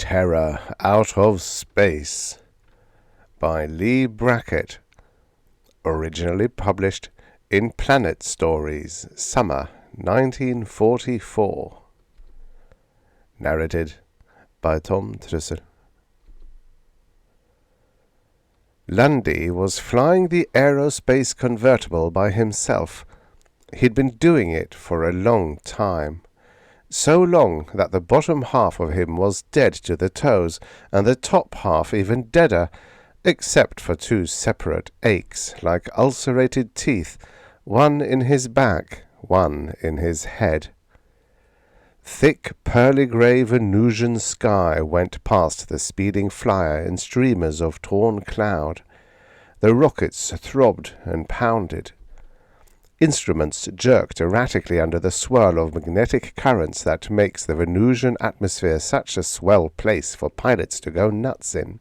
Terror Out of Space by Leigh Brackett, originally published in Planet Stories, summer 1944. Narrated by Tom Trussell. Lundy was flying the aerospace convertible by himself. He'd been doing it for a long time. So long that the bottom half of him was dead to the toes, and the top half even deader, except for two separate aches, like ulcerated teeth, one in his back, one in his head. Thick pearly-grey Venusian sky went past the speeding flyer in streamers of torn cloud. The rockets throbbed and pounded. Instruments jerked erratically under the swirl of magnetic currents that makes the Venusian atmosphere such a swell place for pilots to go nuts in.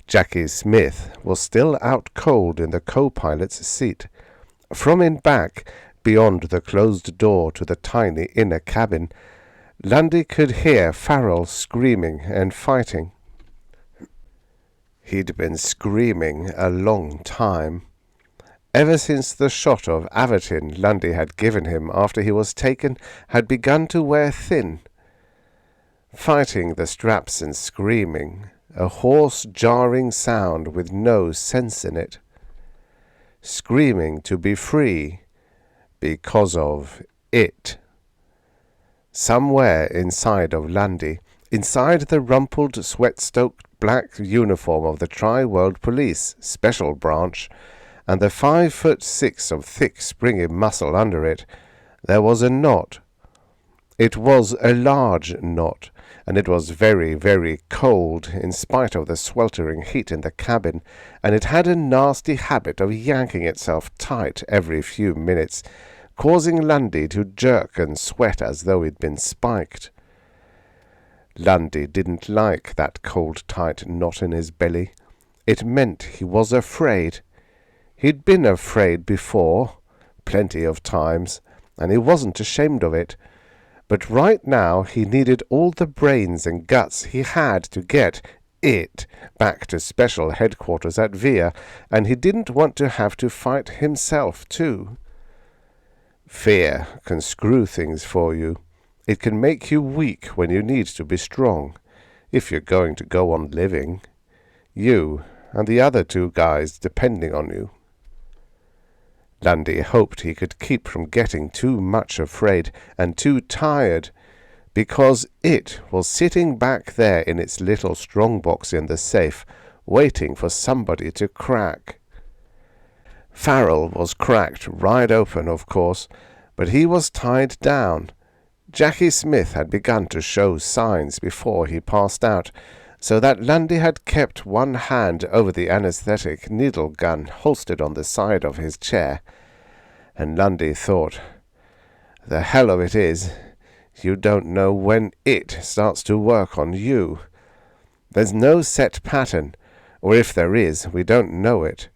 Jackie Smith was still out cold in the co-pilot's seat. From in back, beyond the closed door to the tiny inner cabin, Lundy could hear Farrell screaming and fighting. He'd been screaming a long time. Ever since the shot of Avertin Lundy had given him after he was taken had begun to wear thin. Fighting the straps and screaming, a hoarse, jarring sound with no sense in it. Screaming to be free because of it. Somewhere inside of Lundy, inside the rumpled, sweat-stoked black uniform of the Tri-World Police Special Branch, and the 5'6" of thick, springy muscle under it, there was a knot. It was a large knot, and it was very, very cold in spite of the sweltering heat in the cabin, and it had a nasty habit of yanking itself tight every few minutes, causing Lundy to jerk and sweat as though he'd been spiked. Lundy didn't like that cold, tight knot in his belly. It meant he was afraid. He'd been afraid before, plenty of times, and he wasn't ashamed of it. But right now he needed all the brains and guts he had to get it back to special headquarters at Via, and he didn't want to have to fight himself, too. Fear can screw things for you. It can make you weak when you need to be strong, if you're going to go on living. You and the other two guys depending on you. Lundy hoped he could keep from getting too much afraid and too tired, because it was sitting back there in its little strongbox in the safe, waiting for somebody to crack. Farrell was cracked right open, of course, but he was tied down. Jackie Smith had begun to show signs before he passed out, so that Lundy had kept one hand over the anesthetic needle gun holstered on the side of his chair. And Lundy thought, the hell of it is, you don't know when it starts to work on you. There's no set pattern, or if there is, we don't know it.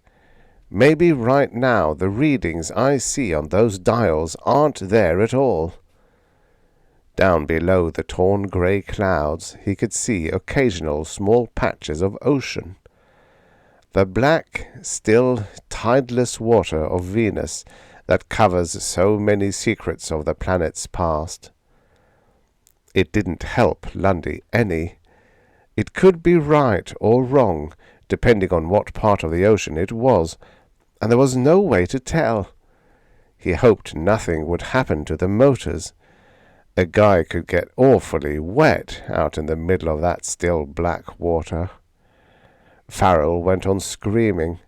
Maybe right now the readings I see on those dials aren't there at all. Down below the torn grey clouds he could see occasional small patches of ocean. The black, still, tideless water of Venus that covers so many secrets of the planet's past. It didn't help Lundy any. It could be right or wrong, depending on what part of the ocean it was, and there was no way to tell. He hoped nothing would happen to the motors. A guy could get awfully wet out in the middle of that still black water. Farrell went on screaming.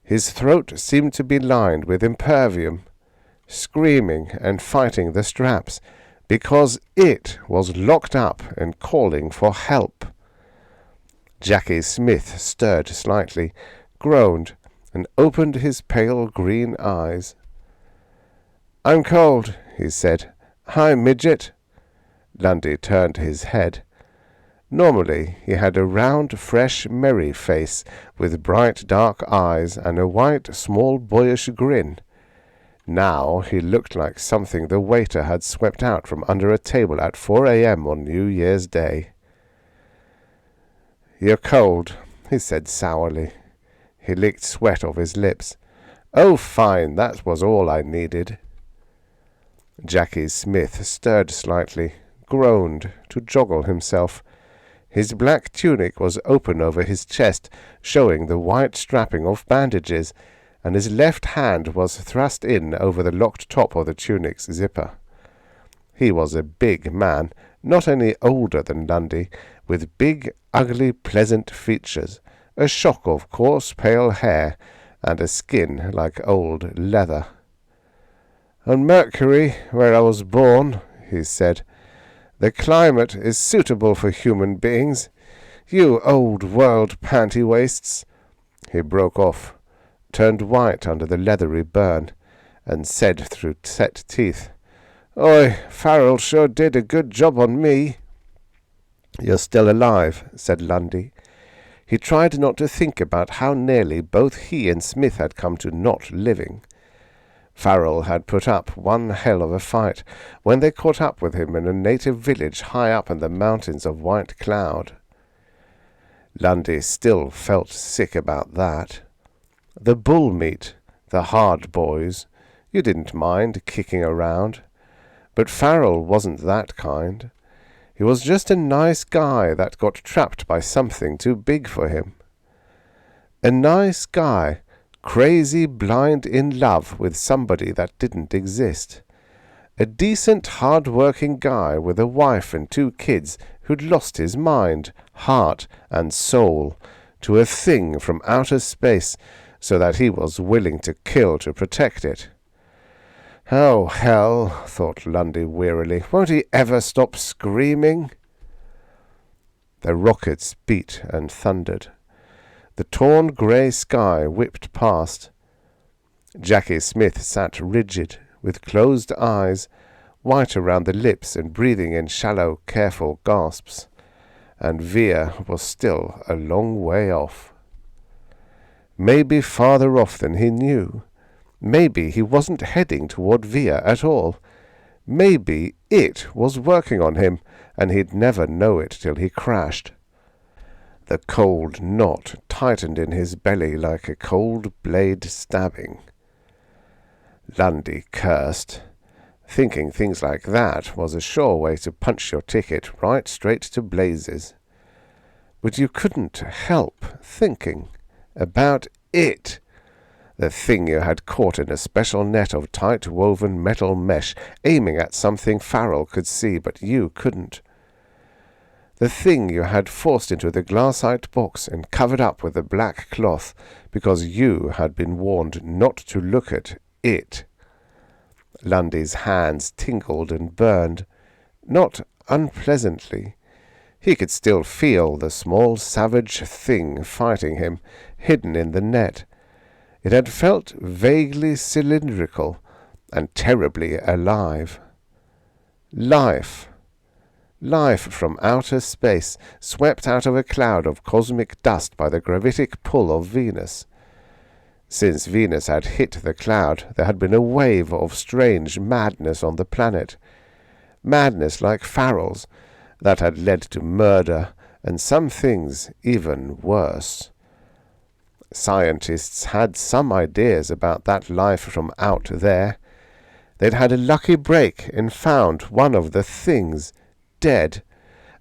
His throat seemed to be lined with impervium, screaming and fighting the straps, because it was locked up and calling for help. Jackie Smith stirred slightly, groaned, and opened his pale green eyes. "I'm cold," he said. "Hi, midget." Lundy turned his head. Normally he had a round, fresh, merry face, with bright, dark eyes and a white, small, boyish grin. Now he looked like something the waiter had swept out from under a table at 4 a.m. on New Year's Day. "You're cold," he said sourly. He licked sweat off his lips. "Oh, fine, that was all I needed." Jackie Smith stirred slightly, groaned, to joggle himself. His black tunic was open over his chest, showing the white strapping of bandages, and his left hand was thrust in over the locked top of the tunic's zipper. He was a big man, not any older than Lundy, with big, ugly, pleasant features, a shock of coarse, pale hair, and a skin like old leather. "On Mercury, where I was born," he said, "the climate is suitable for human beings. You old-world panty-waists—" He broke off, turned white under the leathery burn, and said through set teeth, "Oi, Farrell sure did a good job on me." "You're still alive," said Lundy. He tried not to think about how nearly both he and Smith had come to not living. Farrell had put up one hell of a fight when they caught up with him in a native village high up in the mountains of White Cloud. Lundy still felt sick about that. The bull meat, the hard boys, you didn't mind kicking around. But Farrell wasn't that kind. He was just a nice guy that got trapped by something too big for him. A nice guy, crazy blind in love with somebody that didn't exist. A decent hard-working guy with a wife and 2 kids who'd lost his mind, heart, and soul to a thing from outer space so that he was willing to kill to protect it. "Oh, hell," thought Lundy wearily, "won't he ever stop screaming?" The rockets beat and thundered. The torn grey sky whipped past. Jackie Smith sat rigid, with closed eyes, white around the lips and breathing in shallow, careful gasps. And Veer was still a long way off. Maybe farther off than he knew. Maybe he wasn't heading toward Veer at all. Maybe it was working on him, and he'd never know it till he crashed. The cold knot tightened in his belly like a cold blade stabbing. Lundy cursed. Thinking things like that was a sure way to punch your ticket right straight to blazes. But you couldn't help thinking about it. The thing you had caught in a special net of tight-woven metal mesh, aiming at something Farrell could see, but you couldn't. The thing you had forced into the glassite box and covered up with a black cloth, because you had been warned not to look at it. Lundy's hands tingled and burned, not unpleasantly. He could still feel the small savage thing fighting him, hidden in the net. It had felt vaguely cylindrical and terribly alive. Life. Life from outer space, swept out of a cloud of cosmic dust by the gravitic pull of Venus. Since Venus had hit the cloud, there had been a wave of strange madness on the planet. Madness like Farrell's, that had led to murder, and some things even worse. Scientists had some ideas about that life from out there. They'd had a lucky break and found one of the things dead,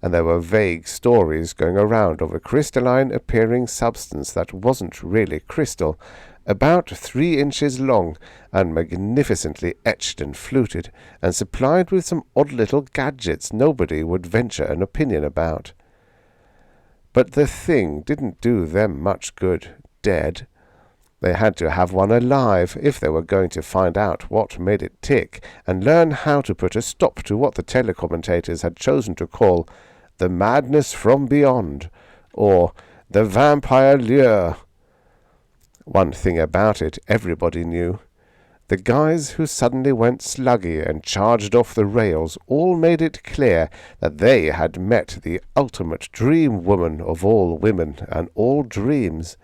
and there were vague stories going around of a crystalline-appearing substance that wasn't really crystal, about 3 inches long, and magnificently etched and fluted, and supplied with some odd little gadgets nobody would venture an opinion about. But the thing didn't do them much good, dead. They had to have one alive if they were going to find out what made it tick, and learn how to put a stop to what the telecommutators had chosen to call the madness from beyond, or the vampire lure. One thing about it everybody knew. The guys who suddenly went sluggy and charged off the rails all made it clear that they had met the ultimate dream woman of all women and all dreams.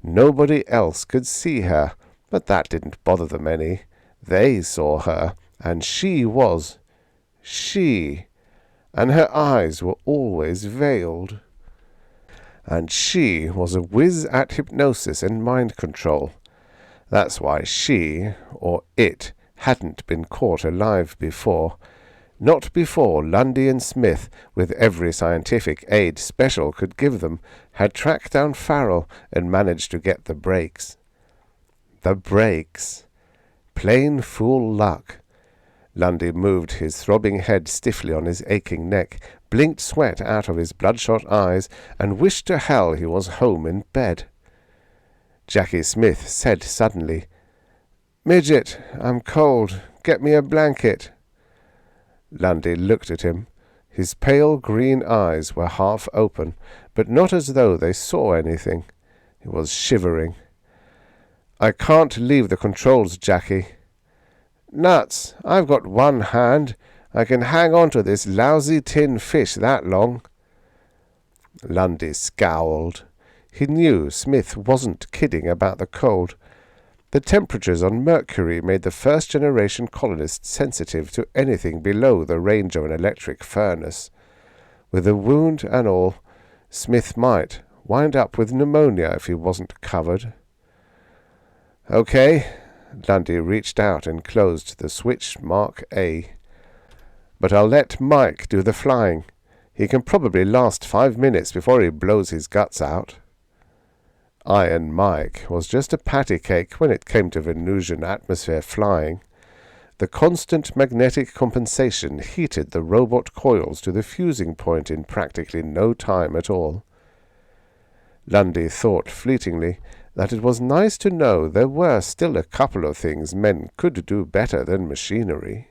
Nobody else could see her, but that didn't bother them any. They saw her, and she was she, and her eyes were always veiled. And she was a whiz at hypnosis and mind control. That's why she, or it, hadn't been caught alive before. Not before Lundy and Smith, with every scientific aid Special could give them, had tracked down Farrell and managed to get the breaks. The breaks. Plain fool luck. Lundy moved his throbbing head stiffly on his aching neck, blinked sweat out of his bloodshot eyes, and wished to hell he was home in bed. Jackie Smith said suddenly, "Midget, I'm cold. Get me a blanket." Lundy looked at him. His pale green eyes were half open, but not as though they saw anything. He was shivering. "I can't leave the controls, Jackie." "Nuts! I've got one hand. I can hang on to this lousy tin fish that long." Lundy scowled. He knew Smith wasn't kidding about the cold. The temperatures on Mercury made the first-generation colonists sensitive to anything below the range of an electric furnace. With a wound and all, Smith might wind up with pneumonia if he wasn't covered. "Okay." Lundy reached out and closed the switch Mark A. "But I'll let Mike do the flying. He can probably last 5 minutes before he blows his guts out." Iron Mike was just a patty cake when it came to Venusian atmosphere flying. The constant magnetic compensation heated the robot coils to the fusing point in practically no time at all. Lundy thought fleetingly that it was nice to know there were still a couple of things men could do better than machinery.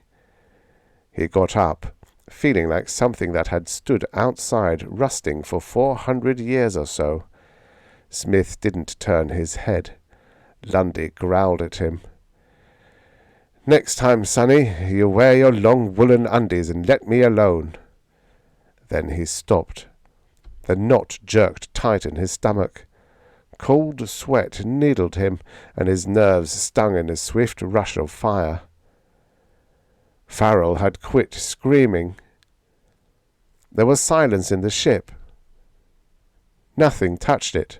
He got up, feeling like something that had stood outside rusting for 400 years or so. Smith didn't turn his head. Lundy growled at him. "Next time, Sonny, you wear your long woolen undies and let me alone." Then he stopped. The knot jerked tight in his stomach. Cold sweat needled him, and his nerves stung in a swift rush of fire. Farrell had quit screaming. There was silence in the ship. Nothing touched it.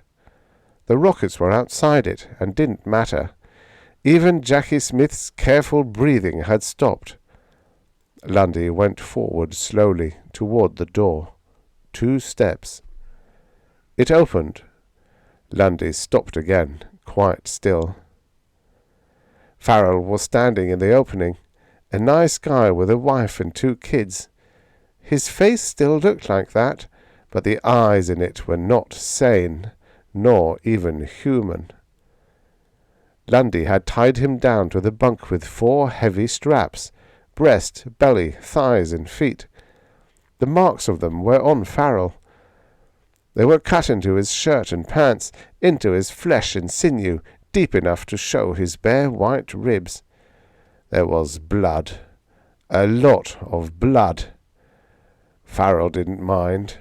The rockets were outside it, and didn't matter. Even Jackie Smith's careful breathing had stopped. Lundy went forward slowly toward the door. 2 steps. It opened. Lundy stopped again, quite still. Farrell was standing in the opening, a nice guy with a wife and 2 kids. His face still looked like that, but the eyes in it were not sane, nor even human. Lundy had tied him down to the bunk with 4 heavy straps, breast, belly, thighs, and feet. The marks of them were on Farrell. They were cut into his shirt and pants, into his flesh and sinew, deep enough to show his bare white ribs. There was blood. A lot of blood. Farrell didn't mind.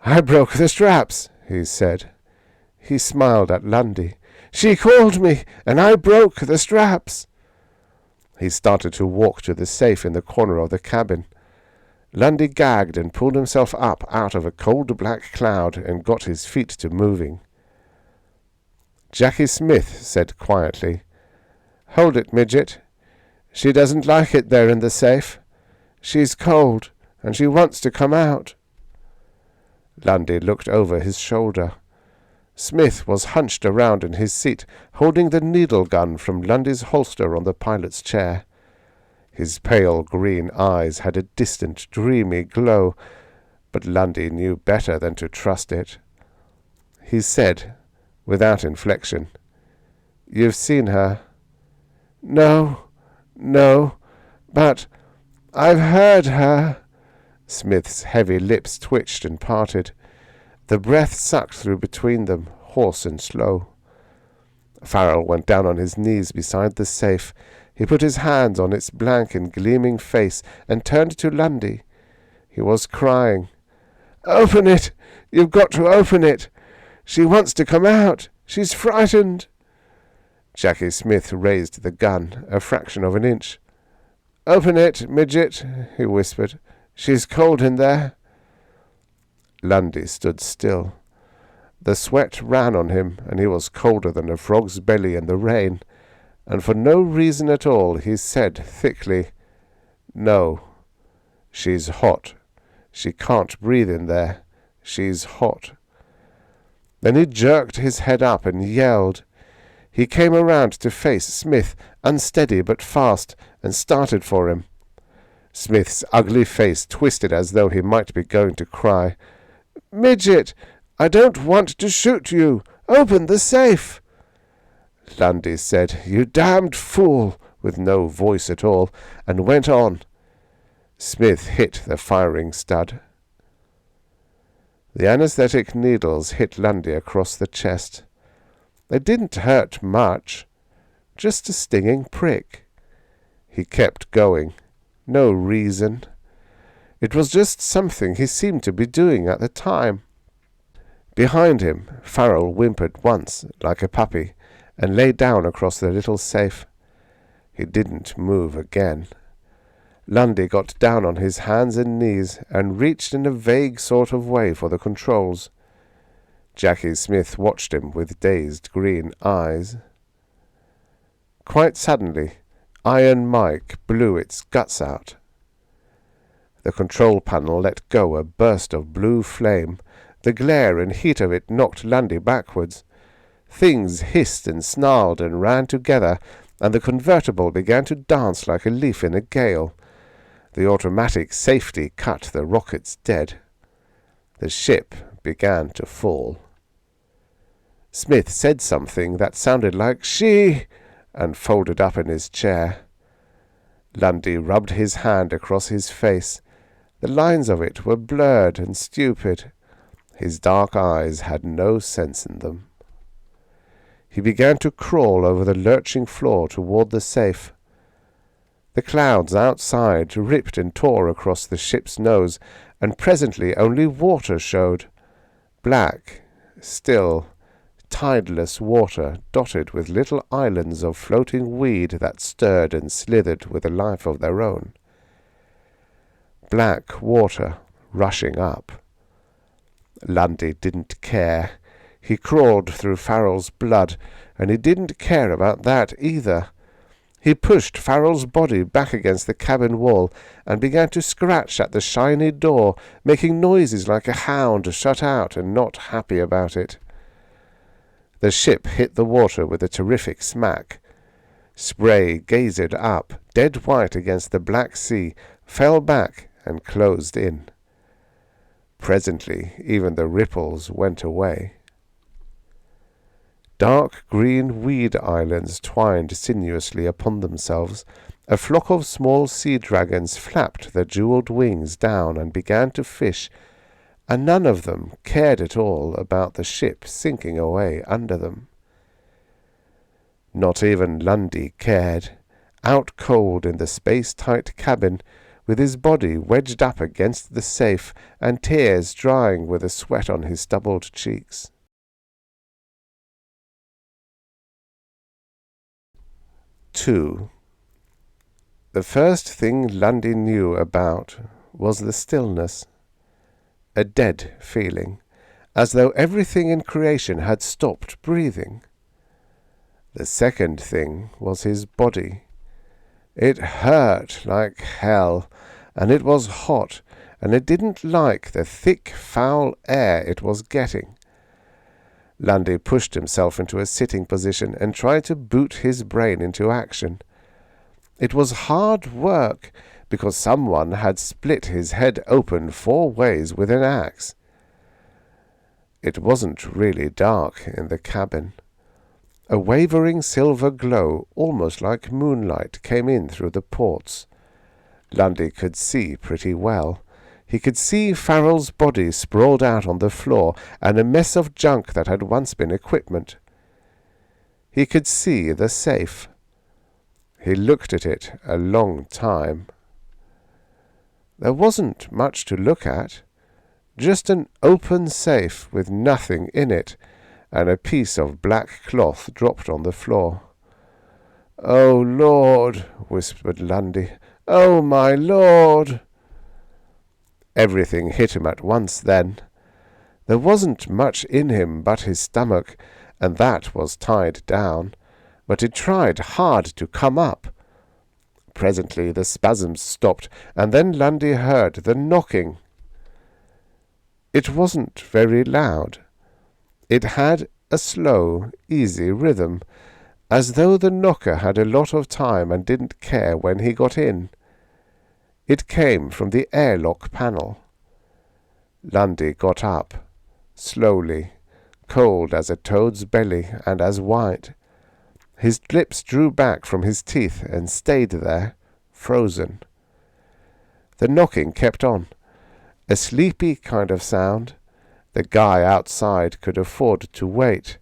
"I broke the straps," he said. He smiled at Lundy. "She called me, and I broke the straps." He started to walk to the safe in the corner of the cabin. Lundy gagged and pulled himself up out of a cold black cloud and got his feet to moving. Jackie Smith said quietly, "Hold it, midget. She doesn't like it there in the safe. She's cold, and she wants to come out." Lundy looked over his shoulder. Smith was hunched around in his seat, holding the needle gun from Lundy's holster on the pilot's chair. His pale green eyes had a distant, dreamy glow, but Lundy knew better than to trust it. He said, without inflection, "You've seen her?" No, but I've heard her." Smith's heavy lips twitched and parted. The breath sucked through between them, hoarse and slow. Farrell went down on his knees beside the safe. He put his hands on its blank and gleaming face and turned to Lundy. He was crying. "Open it! You've got to open it! She wants to come out! She's frightened!" Jackie Smith raised the gun a fraction of an inch. "Open it, midget," he whispered. "She's cold in there." Lundy stood still. The sweat ran on him, and he was colder than a frog's belly in the rain, and for no reason at all he said thickly, "No, she's hot. She can't breathe in there. She's hot." Then he jerked his head up and yelled. He came around to face Smith, unsteady but fast, and started for him. Smith's ugly face twisted as though he might be going to cry. "Midget, I don't want to shoot you. Open the safe." Lundy said, "You damned fool," with no voice at all, and went on. Smith hit the firing stud. The anesthetic needles hit Lundy across the chest. They didn't hurt much, just a stinging prick. He kept going. No reason. It was just something he seemed to be doing at the time. Behind him, Farrell whimpered once, like a puppy, and lay down across the little safe. He didn't move again. Lundy got down on his hands and knees and reached in a vague sort of way for the controls. Jackie Smith watched him with dazed green eyes. Quite suddenly, Iron Mike blew its guts out. The control panel let go a burst of blue flame. The glare and heat of it knocked Lundy backwards. Things hissed and snarled and ran together, and the convertible began to dance like a leaf in a gale. The automatic safety cut the rockets dead. The ship began to fall. Smith said something that sounded like "she," and folded up in his chair. Lundy rubbed his hand across his face. The lines of it were blurred and stupid. His dark eyes had no sense in them. He began to crawl over the lurching floor toward the safe. The clouds outside ripped and tore across the ship's nose, and presently only water showed. Black, still, tideless water dotted with little islands of floating weed that stirred and slithered with a life of their own. Black water rushing up. Lundy didn't care. He crawled through Farrell's blood, and he didn't care about that either. He pushed Farrell's body back against the cabin wall and began to scratch at the shiny door, making noises like a hound shut out and not happy about it. The ship hit the water with a terrific smack. Spray gazed up, dead white against the black sea, fell back and closed in. Presently even the ripples went away. Dark green weed islands twined sinuously upon themselves. A flock of small sea dragons flapped their jeweled wings down and began to fish, and none of them cared at all about the ship sinking away under them. Not even Lundy cared, out cold in the space-tight cabin, with his body wedged up against the safe and tears drying with the sweat on his stubbled cheeks. II. The first thing Lundy knew about was the stillness. A dead feeling, as though everything in creation had stopped breathing. The second thing was his body. It hurt like hell, and it was hot, and it didn't like the thick, foul air it was getting. Lundy pushed himself into a sitting position and tried to boot his brain into action. It was hard work, because someone had split his head open 4 ways with an axe. It wasn't really dark in the cabin. A wavering silver glow, almost like moonlight, came in through the ports. Lundy could see pretty well. He could see Farrell's body sprawled out on the floor, and a mess of junk that had once been equipment. He could see the safe. He looked at it a long time. There wasn't much to look at. Just an open safe with nothing in it, and a piece of black cloth dropped on the floor. "Oh, Lord," whispered Lundy. "Oh, my Lord!" Everything hit him at once then. There wasn't much in him but his stomach, and that was tied down, but it tried hard to come up. Presently the spasms stopped, and then Lundy heard the knocking. It wasn't very loud. It had a slow, easy rhythm, as though the knocker had a lot of time and didn't care when he got in. It came from the airlock panel. Lundy got up, slowly, cold as a toad's belly and as white. His lips drew back from his teeth and stayed there, frozen. The knocking kept on, a sleepy kind of sound. The guy outside could afford to wait.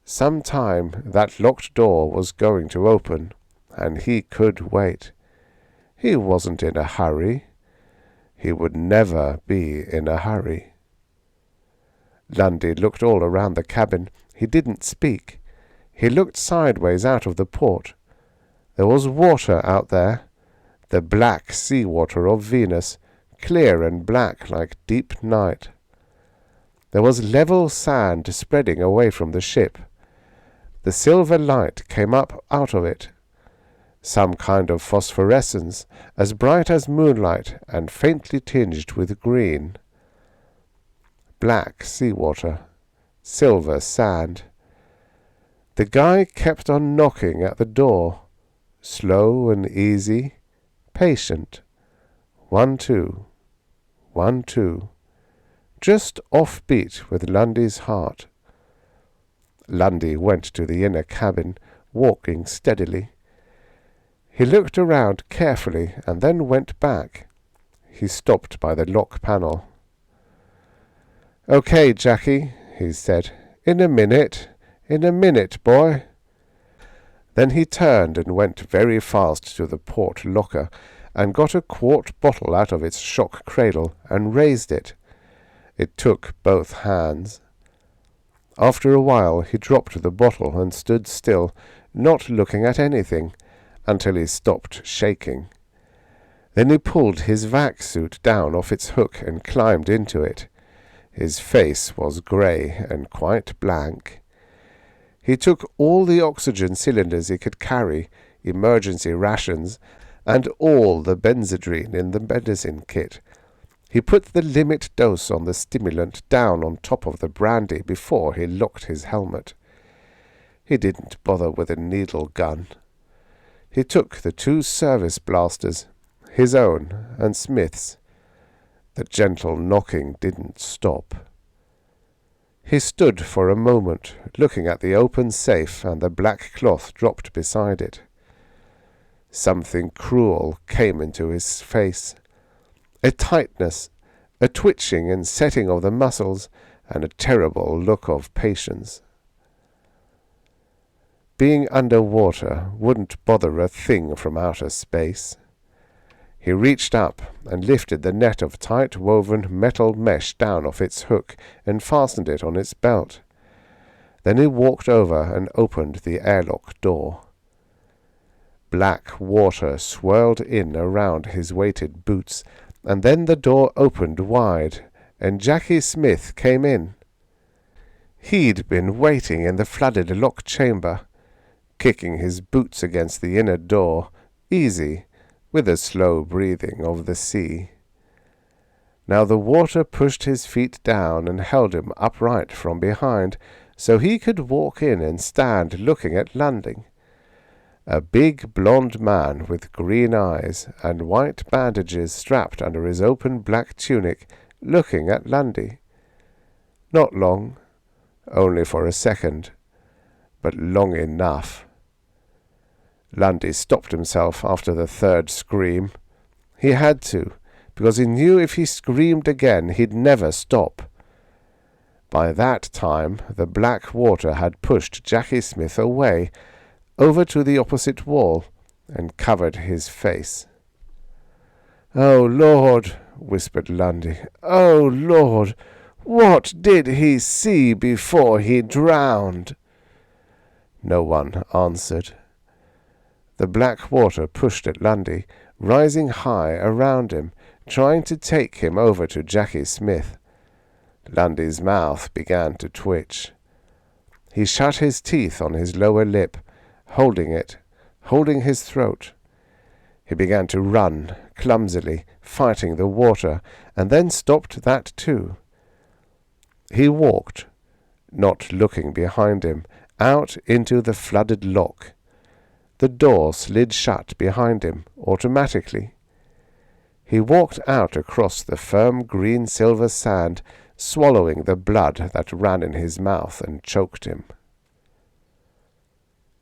Some time that locked door was going to open, and he could wait. He wasn't in a hurry. He would never be in a hurry. Lundy looked all around the cabin. He didn't speak. He looked sideways out of the port. There was water out there, the black sea water of Venus, clear and black like deep night. There was level sand spreading away from the ship. The silver light came up out of it, some kind of phosphorescence, as bright as moonlight and faintly tinged with green. Black sea water, silver sand. The guy kept on knocking at the door, slow and easy, patient. 1, 2, 1, 2. Just off-beat with Lundy's heart. Lundy went to the inner cabin, walking steadily. He looked around carefully and then went back. He stopped by the lock panel. "Okay, Jackie," he said. In a minute, boy." Then he turned and went very fast to the port locker and got a quart bottle out of its shock cradle and raised it. It took both hands. After a while he dropped the bottle and stood still, not looking at anything, until he stopped shaking. Then he pulled his vac suit down off its hook and climbed into it. His face was grey and quite blank. He took all the oxygen cylinders he could carry, emergency rations, and all the benzodrine in the medicine kit. He put the limit dose on the stimulant down on top of the brandy before he locked his helmet. He didn't bother with a needle gun. He took the 2 service blasters, his own and Smith's. The gentle knocking didn't stop. He stood for a moment, looking at the open safe and the black cloth dropped beside it. Something cruel came into his face. A tightness, a twitching and setting of the muscles, and a terrible look of patience. Being under water wouldn't bother a thing from outer space. He reached up and lifted the net of tight-woven metal mesh down off its hook and fastened it on its belt. Then he walked over and opened the airlock door. Black water swirled in around his weighted boots, and then the door opened wide, and Jackie Smith came in. He'd been waiting in the flooded lock chamber, kicking his boots against the inner door, easy, with a slow breathing of the sea. Now the water pushed his feet down and held him upright from behind, so he could walk in and stand looking at Lundy. A big blond man with green eyes and white bandages strapped under his open black tunic, looking at Lundy. Not long, only for a second, but long enough. Lundy stopped himself after the third scream. He had to, because he knew if he screamed again he'd never stop. By that time the black water had pushed Jackie Smith away, over to the opposite wall, and covered his face. "Oh, Lord," whispered Lundy. "Oh, Lord, what did he see before he drowned?" No one answered. The black water pushed at Lundy, rising high around him, trying to take him over to Jackie Smith. Lundy's mouth began to twitch. He shut his teeth on his lower lip, holding his throat. He began to run, clumsily, fighting the water, and then stopped that too. He walked, not looking behind him, out into the flooded loch. The door slid shut behind him automatically. He walked out across the firm green-silver sand, swallowing the blood that ran in his mouth and choked him.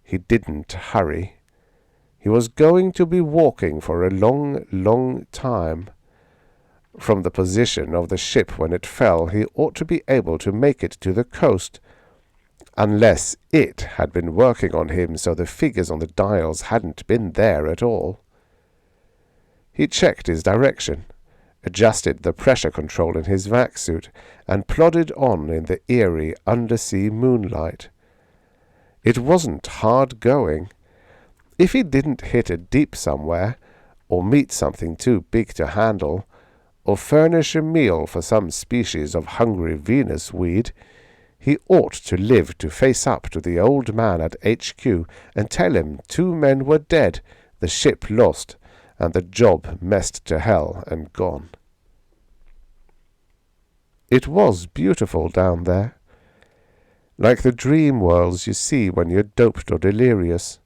He didn't hurry. He was going to be walking for a long, long time. From the position of the ship when it fell, he ought to be able to make it to the coast, unless it had been working on him so the figures on the dials hadn't been there at all. He checked his direction, adjusted the pressure control in his vac suit, and plodded on in the eerie undersea moonlight. It wasn't hard going. If he didn't hit a deep somewhere, or meet something too big to handle, or furnish a meal for some species of hungry Venus weed, he ought to live to face up to the old man at HQ and tell him 2 men were dead, the ship lost, and the job messed to hell and gone. It was beautiful down there, like the dream worlds you see when you're doped or delirious.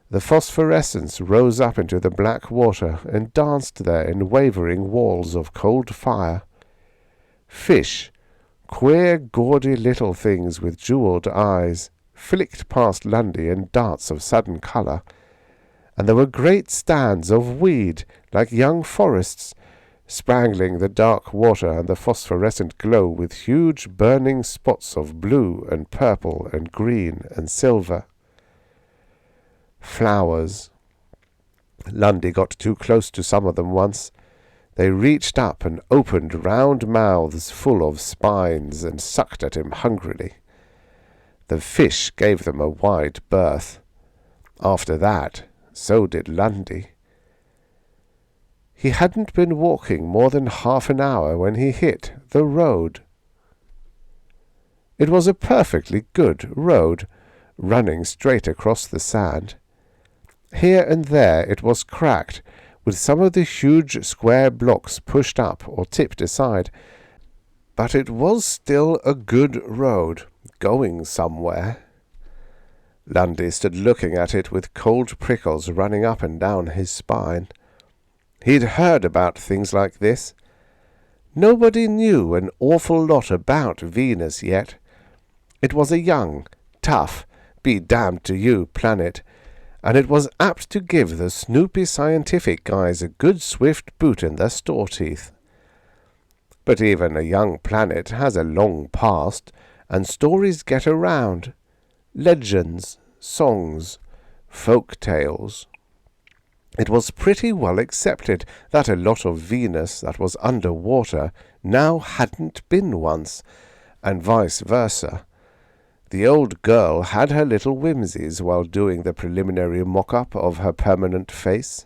The phosphorescence rose up into the black water and danced there in wavering walls of cold fire. Fish, queer, gaudy little things with jewelled eyes, flicked past Lundy in darts of sudden colour, and there were great stands of weed, like young forests, spangling the dark water and the phosphorescent glow with huge burning spots of blue and purple and green and silver. Flowers. Lundy got too close to some of them once. They reached up and opened round mouths full of spines and sucked at him hungrily. The fish gave them a wide berth. After that, so did Lundy. He hadn't been walking more than half an hour when he hit the road. It was a perfectly good road, running straight across the sand. Here and there it was cracked, with some of the huge square blocks pushed up or tipped aside, but it was still a good road, going somewhere. Lundy stood looking at it with cold prickles running up and down his spine. He'd heard about things like this. Nobody knew an awful lot about Venus yet. It was a young, tough, be-damned-to-you planet, and it was apt to give the snoopy scientific guys a good swift boot in their store teeth. But even a young planet has a long past, and stories get around. Legends, songs, folk tales. It was pretty well accepted that a lot of Venus that was under water now hadn't been once, and vice versa. The old girl had her little whimsies while doing the preliminary mock-up of her permanent face.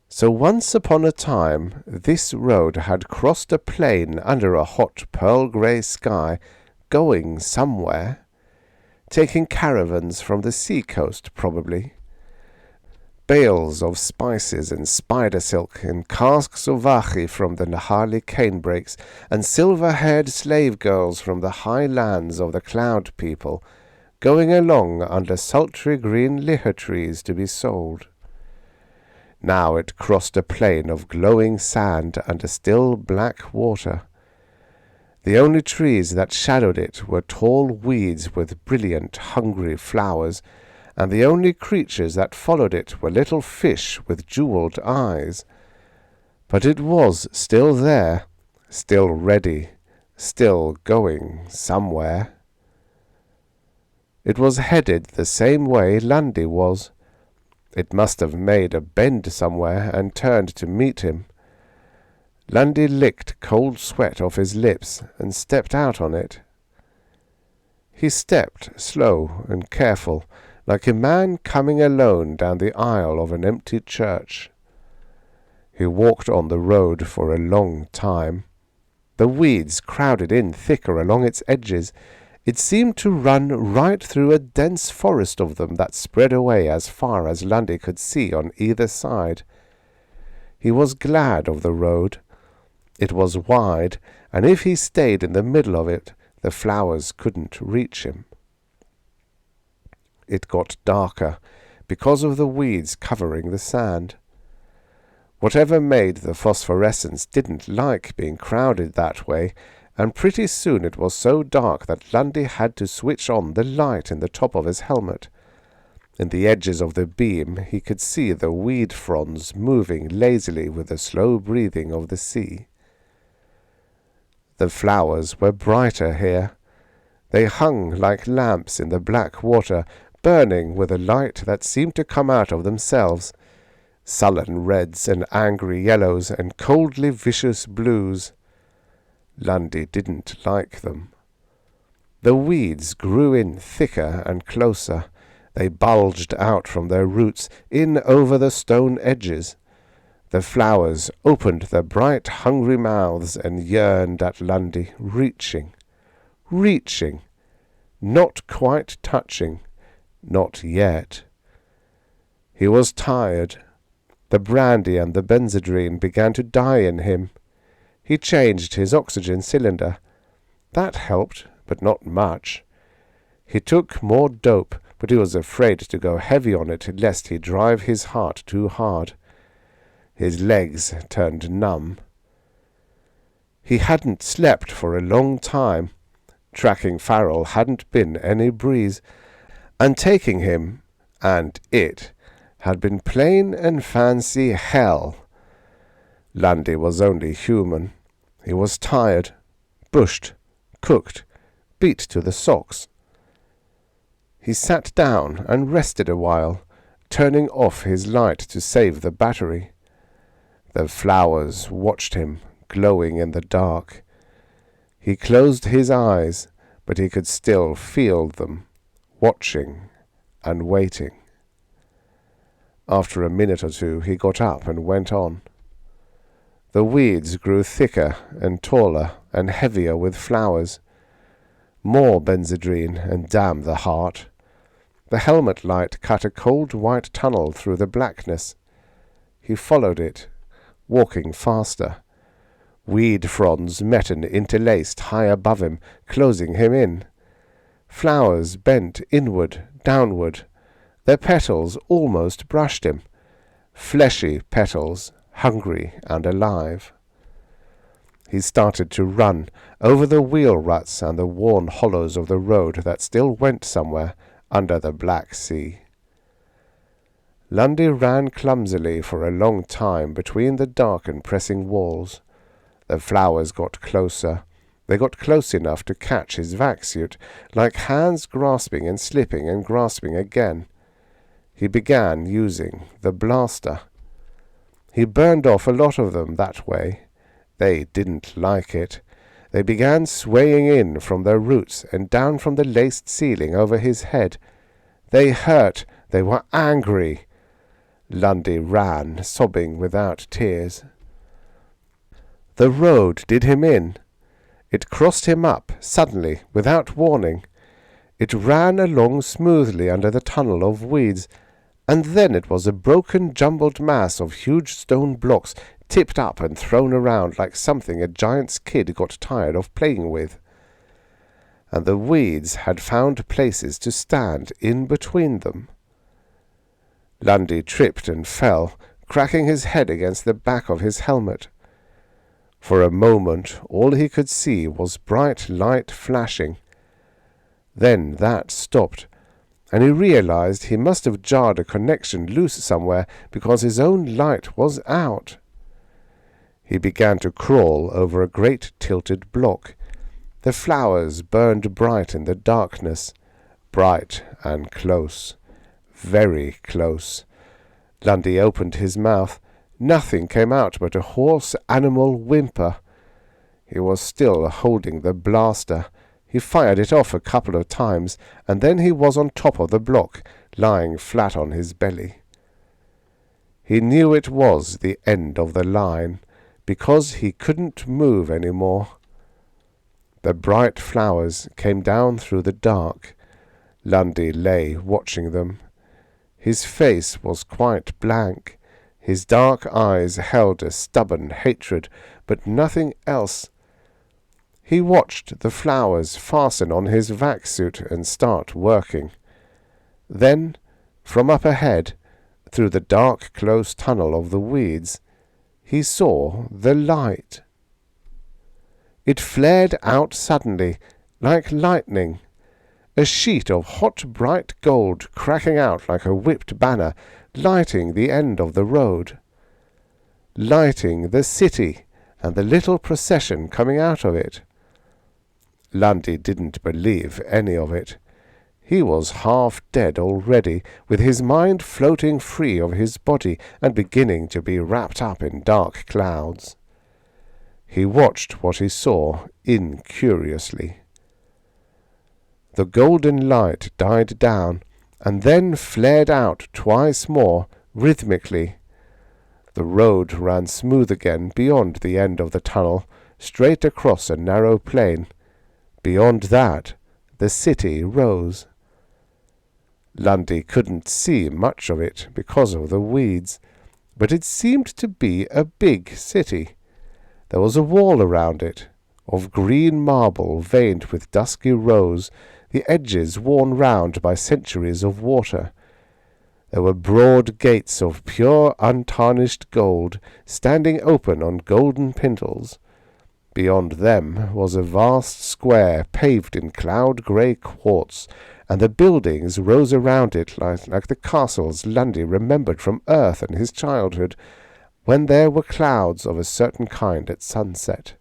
So once upon a time this road had crossed a plain under a hot pearl-grey sky, going somewhere, taking caravans from the sea-coast probably. Bales of spices and spider silk and casks of achi from the Nahali canebrakes, and silver-haired slave girls from the high lands of the cloud people, going along under sultry green liher trees to be sold. Now it crossed a plain of glowing sand under still black water. The only trees that shadowed it were tall weeds with brilliant, hungry flowers, and the only creatures that followed it were little fish with jewelled eyes. But it was still there, still ready, still going somewhere. It was headed the same way Lundy was. It must have made a bend somewhere and turned to meet him. Lundy licked cold sweat off his lips and stepped out on it. He stepped slow and careful, like a man coming alone down the aisle of an empty church. He walked on the road for a long time. The weeds crowded in thicker along its edges. It seemed to run right through a dense forest of them that spread away as far as Lundy could see on either side. He was glad of the road. It was wide, and if he stayed in the middle of it, the flowers couldn't reach him. It got darker, because of the weeds covering the sand. Whatever made the phosphorescence didn't like being crowded that way, and pretty soon it was so dark that Lundy had to switch on the light in the top of his helmet. In the edges of the beam he could see the weed fronds moving lazily with the slow breathing of the sea. The flowers were brighter here. They hung like lamps in the black water, burning with a light that seemed to come out of themselves. Sullen reds and angry yellows and coldly vicious blues. Lundy didn't like them. The weeds grew in thicker and closer. They bulged out from their roots, in over the stone edges. The flowers opened their bright, hungry mouths and yearned at Lundy, reaching, not quite touching, not yet. He was tired. The brandy and the benzodrine began to die in him. He changed his oxygen cylinder. That helped, but not much. He took more dope, but he was afraid to go heavy on it lest he drive his heart too hard. His legs turned numb. He hadn't slept for a long time. Tracking Farrell hadn't been any breeze, and taking him, and it, had been plain and fancy hell. Lundy was only human. He was tired, bushed, cooked, beat to the socks. He sat down and rested a while, turning off his light to save the battery. The flowers watched him, glowing in the dark. He closed his eyes, but he could still feel them, watching and waiting. After a minute or two he got up and went on. The weeds grew thicker and taller and heavier with flowers. More benzodrine, and damn the heart. The helmet light cut a cold white tunnel through the blackness. He followed it, walking faster. Weed fronds met and interlaced high above him, closing him in. Flowers bent inward, downward. Their petals almost brushed him. Fleshy petals, hungry and alive. He started to run over the wheel ruts and the worn hollows of the road that still went somewhere under the Black Sea. Lundy ran clumsily for a long time between the dark and pressing walls. The flowers got closer. They got close enough to catch his vac suit, like hands grasping and slipping and grasping again. He began using the blaster. He burned off a lot of them that way. They didn't like it. They began swaying in from their roots and down from the laced ceiling over his head. They hurt. They were angry. Lundy ran, sobbing without tears. The road did him in. It crossed him up, suddenly, without warning. It ran along smoothly under the tunnel of weeds, and then it was a broken, jumbled mass of huge stone blocks, tipped up and thrown around like something a giant's kid got tired of playing with. And the weeds had found places to stand in between them. Lundy tripped and fell, cracking his head against the back of his helmet. For a moment all he could see was bright light flashing. Then that stopped, and he realized he must have jarred a connection loose somewhere because his own light was out. He began to crawl over a great tilted block. The flowers burned bright in the darkness, bright and close, very close. Lundy opened his mouth. Nothing came out but a hoarse animal whimper. He was still holding the blaster. He fired it off a couple of times, and then he was on top of the block, lying flat on his belly. He knew it was the end of the line, because he couldn't move any more. The bright flowers came down through the dark. Lundy lay watching them. His face was quite blank. His dark eyes held a stubborn hatred, but nothing else. He watched the flowers fasten on his vac suit and start working. Then, from up ahead, through the dark, close tunnel of the weeds, he saw the light. It flared out suddenly, like lightning, a sheet of hot bright gold cracking out like a whipped banner, lighting the end of the road, lighting the city and the little procession coming out of it. Lundy didn't believe any of it. He was half dead already, with his mind floating free of his body and beginning to be wrapped up in dark clouds. He watched what he saw incuriously. The golden light died down, and then flared out twice more, rhythmically. The road ran smooth again beyond the end of the tunnel, straight across a narrow plain. Beyond that, the city rose. Lundy couldn't see much of it because of the weeds, but it seemed to be a big city. There was a wall around it, of green marble veined with dusky rose, the edges worn round by centuries of water. There were broad gates of pure untarnished gold, standing open on golden pintles. Beyond them was a vast square paved in cloud-grey quartz, and the buildings rose around it like the castles Lundy remembered from Earth and his childhood, when there were clouds of a certain kind at sunset.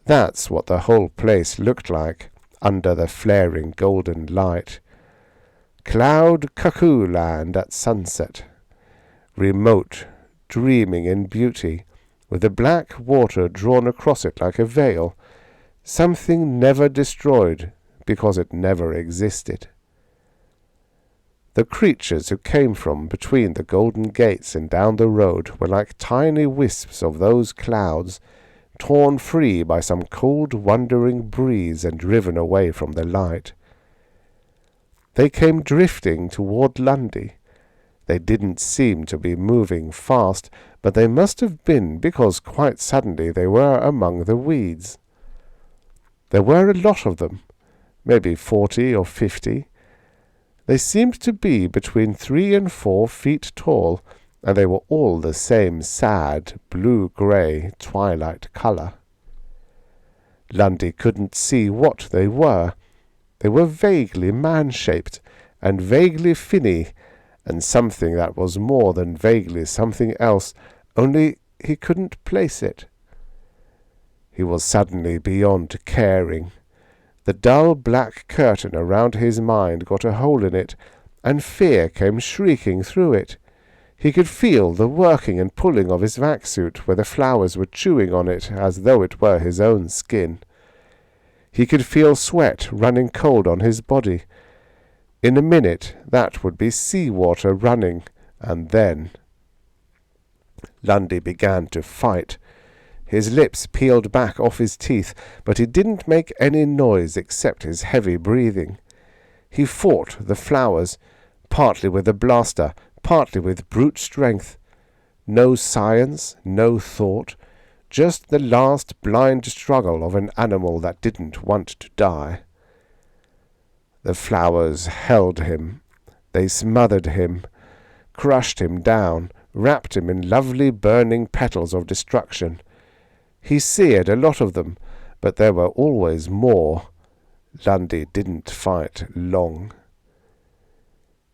That's what the whole place looked like, under the flaring golden light. Cloud cuckoo land at sunset, remote, dreaming in beauty, with the black water drawn across it like a veil, something never destroyed because it never existed. The creatures who came from between the golden gates and down the road were like tiny wisps of those clouds, torn free by some cold wandering breeze and driven away from the light. They came drifting toward Lundy. They didn't seem to be moving fast, but they must have been, because quite suddenly they were among the weeds. There were a lot of them, maybe 40 or 50. They seemed to be between 3 and 4 feet tall, and they were all the same sad, blue-grey, twilight colour. Lundy couldn't see what they were. They were vaguely man-shaped, and vaguely finny, and something that was more than vaguely something else, only he couldn't place it. He was suddenly beyond caring. The dull black curtain around his mind got a hole in it, and fear came shrieking through it. He could feel the working and pulling of his vac suit where the flowers were chewing on it as though it were his own skin. He could feel sweat running cold on his body. In a minute that would be sea-water running, and then... Lundy began to fight. His lips peeled back off his teeth, but he didn't make any noise except his heavy breathing. He fought the flowers, partly with a blaster, partly with brute strength. No science, no thought, just the last blind struggle of an animal that didn't want to die. The flowers held him. They smothered him, crushed him down, wrapped him in lovely burning petals of destruction. He seared a lot of them, but there were always more. Lundy didn't fight long.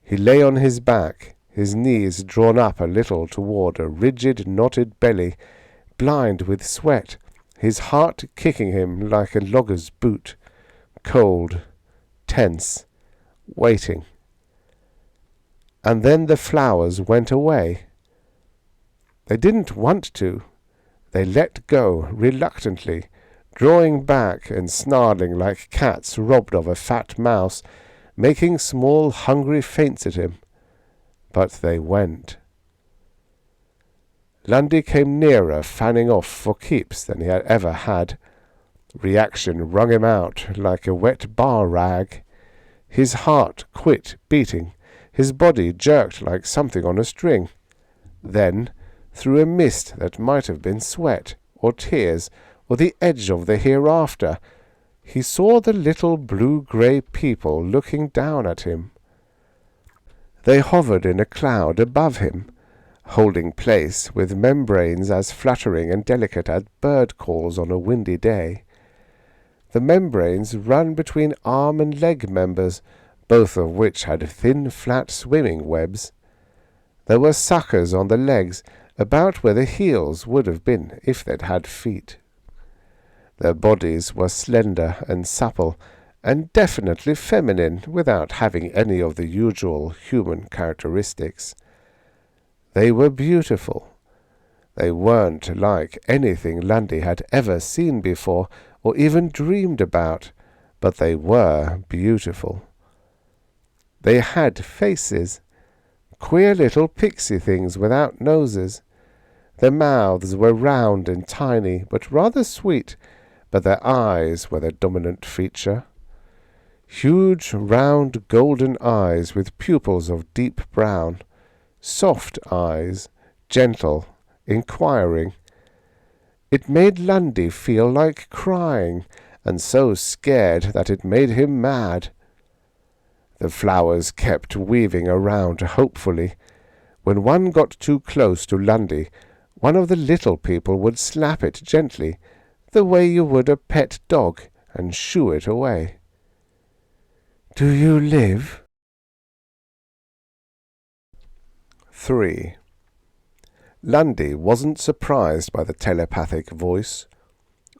He lay on his back, his knees drawn up a little toward a rigid, knotted belly, blind with sweat, his heart kicking him like a logger's boot, cold, tense, waiting. And then the flowers went away. They didn't want to. They let go reluctantly, drawing back and snarling like cats robbed of a fat mouse, making small hungry feints at him. But they went. Lundy came nearer fanning off for keeps than he had ever had. Reaction wrung him out like a wet bar rag. His heart quit beating. His body jerked like something on a string. Then, through a mist that might have been sweat, or tears, or the edge of the hereafter, he saw the little blue-grey people looking down at him. They hovered in a cloud above him, holding place with membranes as fluttering and delicate as bird calls on a windy day. The membranes run between arm and leg members, both of which had thin, flat swimming webs. There were suckers on the legs, about where the heels would have been if they'd had feet. Their bodies were slender and supple, and definitely feminine without having any of the usual human characteristics. They were beautiful. They weren't like anything Lundy had ever seen before or even dreamed about, but they were beautiful. They had faces, queer little pixie things without noses. Their mouths were round and tiny, but rather sweet, but their eyes were the dominant feature. Huge, round, golden eyes with pupils of deep brown. Soft eyes, gentle, inquiring. It made Lundy feel like crying, and so scared that it made him mad. The flowers kept weaving around hopefully. When one got too close to Lundy, one of the little people would slap it gently, the way you would a pet dog, and shoo it away. "Do you live?" 3. Lundy wasn't surprised by the telepathic voice.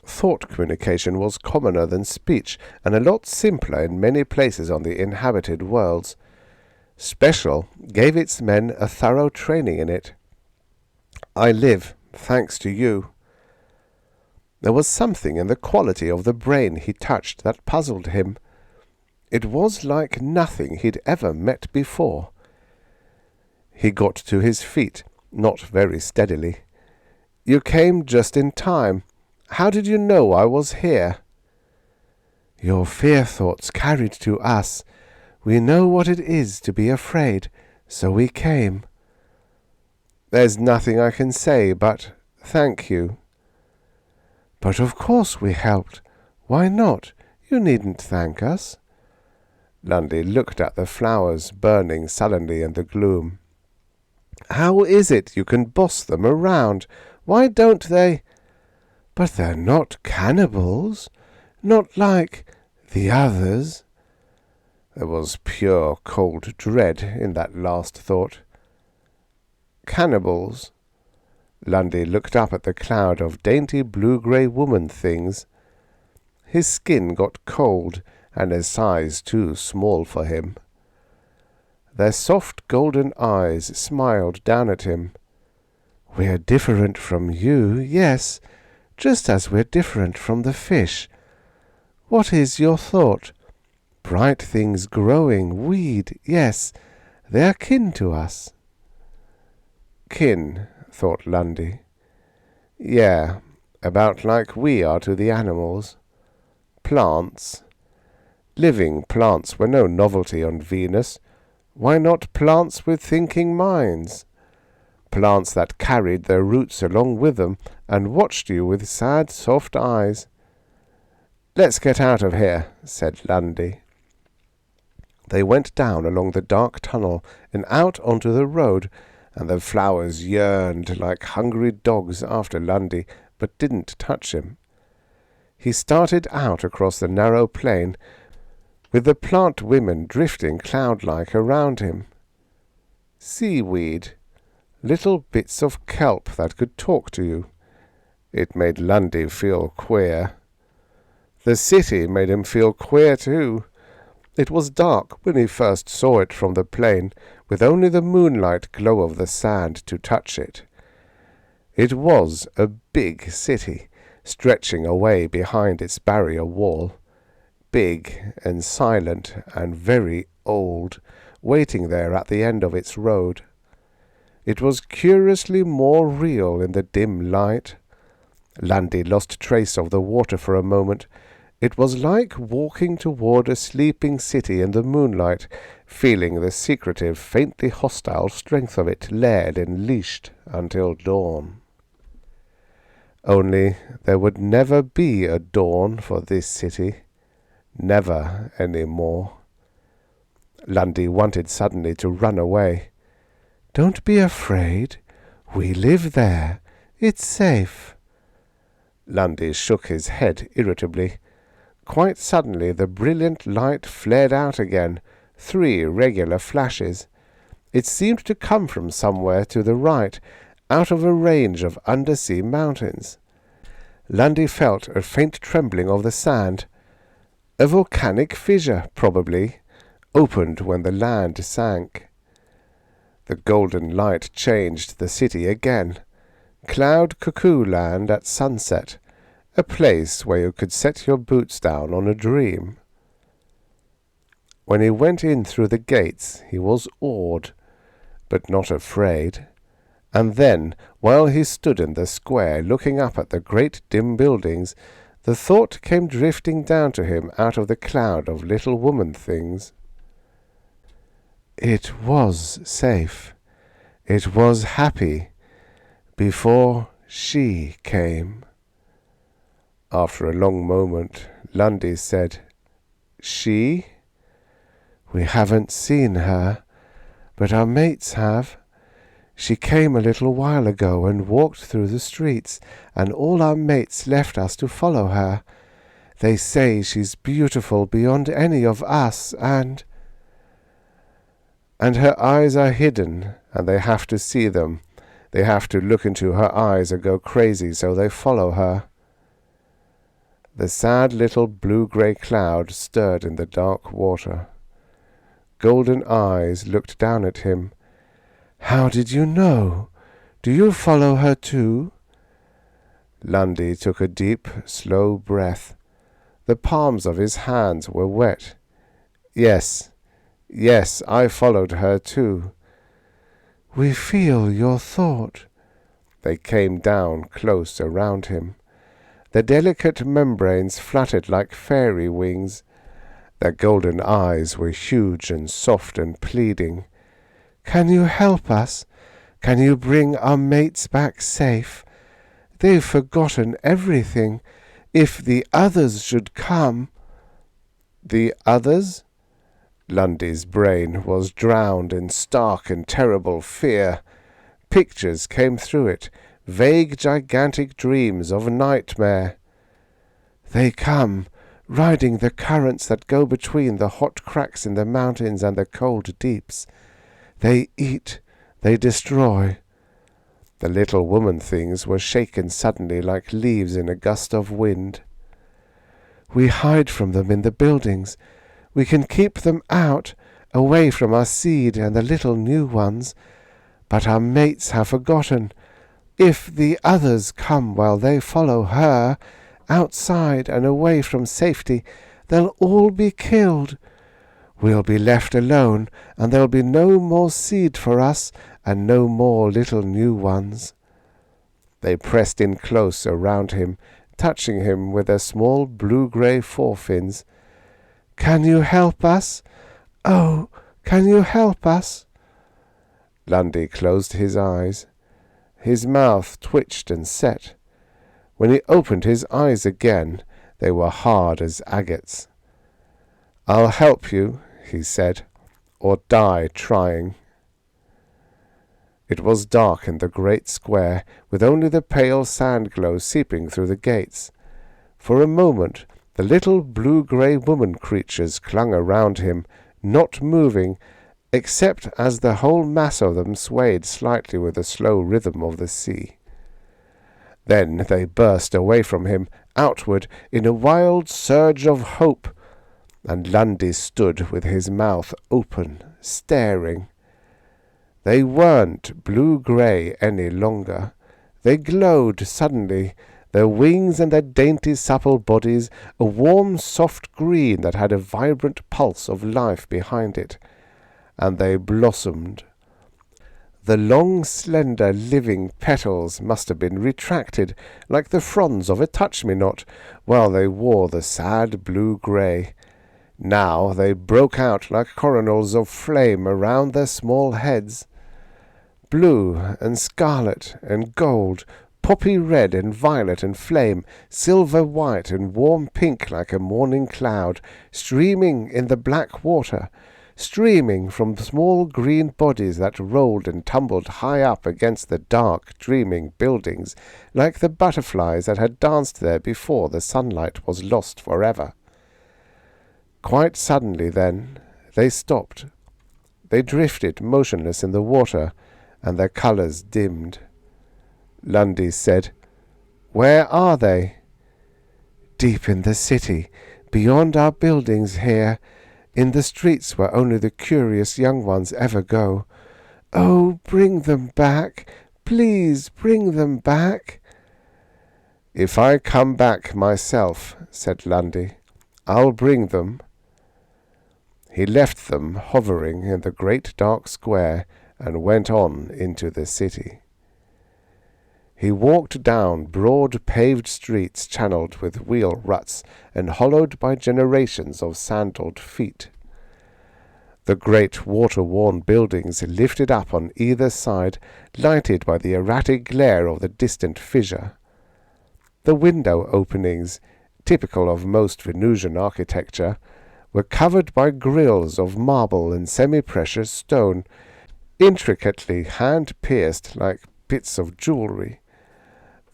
Thought communication was commoner than speech, and a lot simpler in many places on the inhabited worlds. Special gave its men a thorough training in it. "I live, thanks to you." There was something in the quality of the brain he touched that puzzled him. It was like nothing he'd ever met before. He got to his feet, not very steadily. "You came just in time. How did you know I was here?" "Your fear thoughts carried to us. We know what it is to be afraid, so we came." "There's nothing I can say but thank you." "But of course we helped. Why not? You needn't thank us." Lundy looked at the flowers burning sullenly in the gloom. "How is it you can boss them around? Why don't they—" "But they're not cannibals. Not like the others." There was pure cold dread in that last thought. Cannibals? Lundy looked up at the cloud of dainty blue-grey woman things. His skin got cold, and a size too small for him. Their soft golden eyes smiled down at him. "We're different from you, yes, just as we're different from the fish. What is your thought? Bright things growing, weed, yes, they're kin to us." Kin, thought Lundy. Yeah, about like we are to the animals. Plants. Living plants were no novelty on Venus. Why not plants with thinking minds? Plants that carried their roots along with them and watched you with sad, soft eyes. "Let's get out of here," said Lundy. They went down along the dark tunnel and out onto the road, and the flowers yearned like hungry dogs after Lundy, but didn't touch him. He started out across the narrow plain, with the plant women drifting cloud-like around him. Seaweed, little bits of kelp that could talk to you. It made Lundy feel queer. The city made him feel queer too. It was dark when he first saw it from the plain, with only the moonlight glow of the sand to touch it. It was a big city, stretching away behind its barrier wall. Big and silent and very old, waiting there at the end of its road. It was curiously more real in the dim light. Lundy lost trace of the water for a moment. It was like walking toward a sleeping city in the moonlight, feeling the secretive, faintly hostile strength of it led and leashed until dawn. Only there would never be a dawn for this city. Never any more. Lundy wanted suddenly to run away. "Don't be afraid. We live there. It's safe." Lundy shook his head irritably. Quite suddenly the brilliant light flared out again, 3 regular flashes. It seemed to come from somewhere to the right, out of a range of undersea mountains. Lundy felt a faint trembling of the sand. A volcanic fissure, probably, opened when the land sank. The golden light changed the city again. Cloud Cuckoo Land at sunset, a place where you could set your boots down on a dream. When he went in through the gates, he was awed, but not afraid. And then, while he stood in the square looking up at the great dim buildings, the thought came drifting down to him out of the cloud of little woman things. It was safe. It was happy. Before she came. After a long moment, Lundy said, "She? We haven't seen her, but our mates have. She came a little while ago and walked through the streets, and all our mates left us to follow her. They say she's beautiful beyond any of us, and her eyes are hidden, and they have to see them. They have to look into her eyes and go crazy, so they follow her." The sad little blue-grey cloud stirred in the dark water. Golden eyes looked down at him. "How did you know? Do you follow her too?" Lundy took a deep, slow breath. The palms of his hands were wet. Yes, I followed her too." "We feel your thought." They came down close around him. The delicate membranes fluttered like fairy wings. Their golden eyes were huge and soft and pleading. "Can you help us? Can you bring our mates back safe? They've forgotten everything. If the others should come—" "The others?" Lundy's brain was drowned in stark and terrible fear. Pictures came through it, vague gigantic dreams of nightmare. "They come, riding the currents that go between the hot cracks in the mountains and the cold deeps. They eat, they destroy." The little woman things were shaken suddenly like leaves in a gust of wind. "We hide from them in the buildings. We can keep them out, away from our seed and the little new ones. But our mates have forgotten. If the others come while they follow her, outside and away from safety, they'll all be killed. We'll be left alone, and there'll be no more seed for us, and no more little new ones." They pressed in close around him, touching him with their small blue-grey forefins. "Can you help us? Oh, can you help us?" Lundy closed his eyes. His mouth twitched and set. When he opened his eyes again, they were hard as agates. "I'll help you," he said, "or die trying." It was dark in the great square, with only the pale sand-glow seeping through the gates. For a moment the little blue-grey woman creatures clung around him, not moving, except as the whole mass of them swayed slightly with the slow rhythm of the sea. Then they burst away from him, outward, in a wild surge of hope, and Lundy stood with his mouth open, staring. They weren't blue-grey any longer. They glowed suddenly, their wings and their dainty supple bodies a warm soft green that had a vibrant pulse of life behind it, and they blossomed. The long, slender, living petals must have been retracted like the fronds of a touch-me-not while they wore the sad blue-grey. Now they broke out like coronals of flame around their small heads. Blue and scarlet and gold, poppy red and violet and flame, silver white and warm pink like a morning cloud, streaming in the black water, streaming from small green bodies that rolled and tumbled high up against the dark, dreaming buildings, like the butterflies that had danced there before the sunlight was lost forever. Quite suddenly, then, they stopped. They drifted motionless in the water, and their colours dimmed. Lundy said, "Where are they?" "Deep in the city, beyond our buildings here, in the streets where only the curious young ones ever go. Oh, bring them back! Please bring them back!" "If I come back myself," said Lundy, "I'll bring them." He left them hovering in the great dark square and went on into the city. He walked down broad paved streets channeled with wheel ruts and hollowed by generations of sandalled feet. The great water-worn buildings lifted up on either side, lighted by the erratic glare of the distant fissure. The window openings, typical of most Venusian architecture, were covered by grilles of marble and semi-precious stone, intricately hand-pierced like bits of jewellery.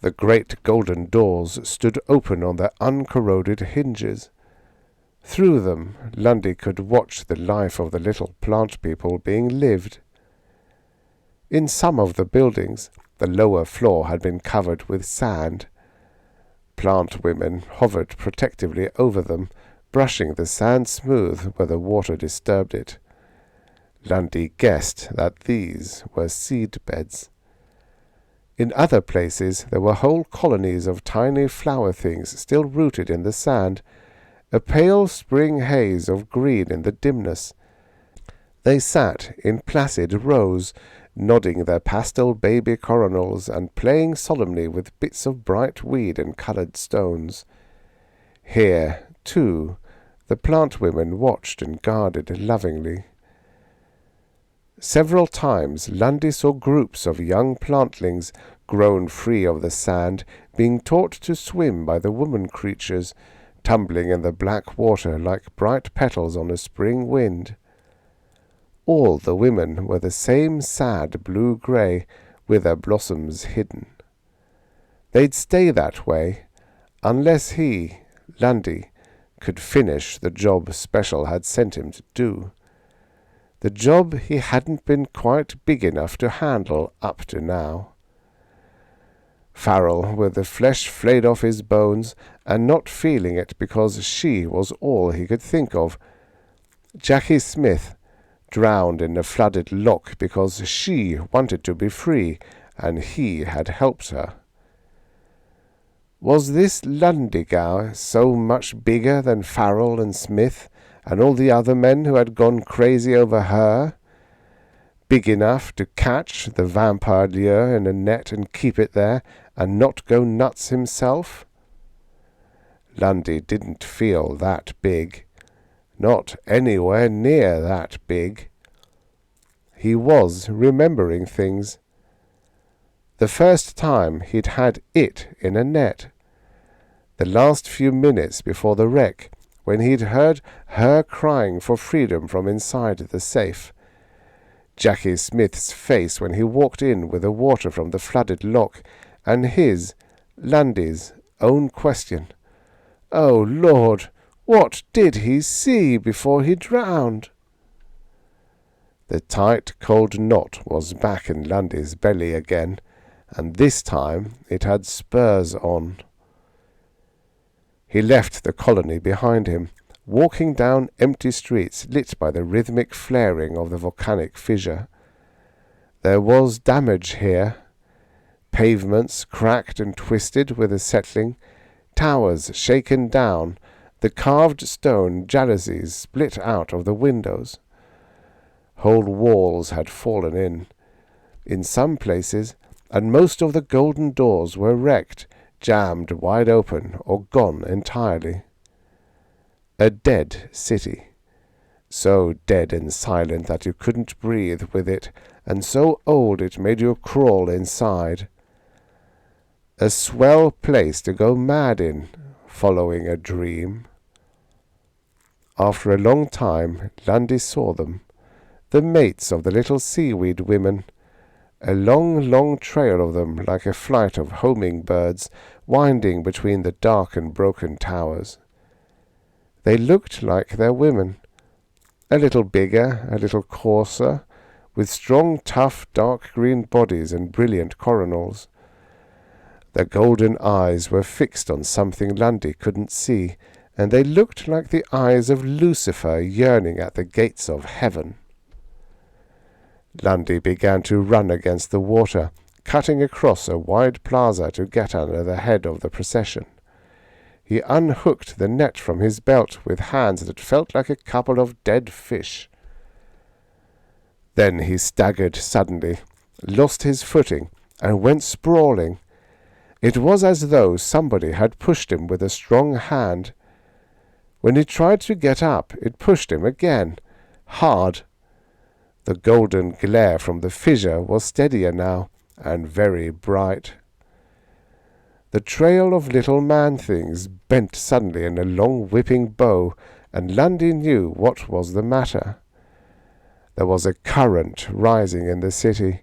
The great golden doors stood open on their uncorroded hinges. Through them Lundy could watch the life of the little plant people being lived. In some of the buildings the lower floor had been covered with sand. Plant women hovered protectively over them, brushing the sand smooth where the water disturbed it. Lundy guessed that these were seed beds. In other places there were whole colonies of tiny flower things still rooted in the sand, a pale spring haze of green in the dimness. They sat in placid rows, nodding their pastel baby coronals and playing solemnly with bits of bright weed and coloured stones. Here, too, the plant women watched and guarded lovingly. Several times Lundy saw groups of young plantlings, grown free of the sand, being taught to swim by the woman creatures, tumbling in the black water like bright petals on a spring wind. All the women were the same sad blue-grey, with their blossoms hidden. They'd stay that way, unless he, Lundy, could finish the job Special had sent him to do. The job he hadn't been quite big enough to handle up to now. Farrell, with the flesh flayed off his bones, and not feeling it because she was all he could think of. Jackie Smith, drowned in a flooded lock because she wanted to be free, and he had helped her. Was this Lundy guy so much bigger than Farrell and Smith, and all the other men who had gone crazy over her? Big enough to catch the vampire lure in a net and keep it there, and not go nuts himself? Lundy didn't feel that big. Not anywhere near that big. He was remembering things. The first time he'd had it in a net. The last few minutes before the wreck, when he'd heard her crying for freedom from inside the safe. Jackie Smith's face when he walked in with the water from the flooded lock, and his, Lundy's, own question. Oh, Lord, what did he see before he drowned? The tight, cold knot was back in Lundy's belly again, and this time it had spurs on. He left the colony behind him, walking down empty streets lit by the rhythmic flaring of the volcanic fissure. There was damage here. Pavements cracked and twisted with the settling, towers shaken down, the carved stone jalousies split out of the windows. Whole walls had fallen in. in some places, and most of the golden doors were wrecked, jammed wide open, or gone entirely. A dead city, so dead and silent that you couldn't breathe with it, and so old it made you crawl inside. A swell place to go mad in, following a dream. After a long time, Lundy saw them, the mates of the little seaweed women, a long, long trail of them like a flight of homing birds winding between the dark and broken towers. They looked like their women, a little bigger, a little coarser, with strong, tough, dark green bodies and brilliant coronals. Their golden eyes were fixed on something Lundy couldn't see, and they looked like the eyes of Lucifer yearning at the gates of heaven. Lundy began to run against the water, cutting across a wide plaza to get under the head of the procession. He unhooked the net from his belt with hands that felt like a couple of dead fish. Then he staggered suddenly, lost his footing, and went sprawling. It was as though somebody had pushed him with a strong hand. When he tried to get up, it pushed him again, hard. The golden glare from the fissure was steadier now, and very bright. The trail of little man-things bent suddenly in a long whipping bow, and Lundy knew what was the matter. There was a current rising in the city,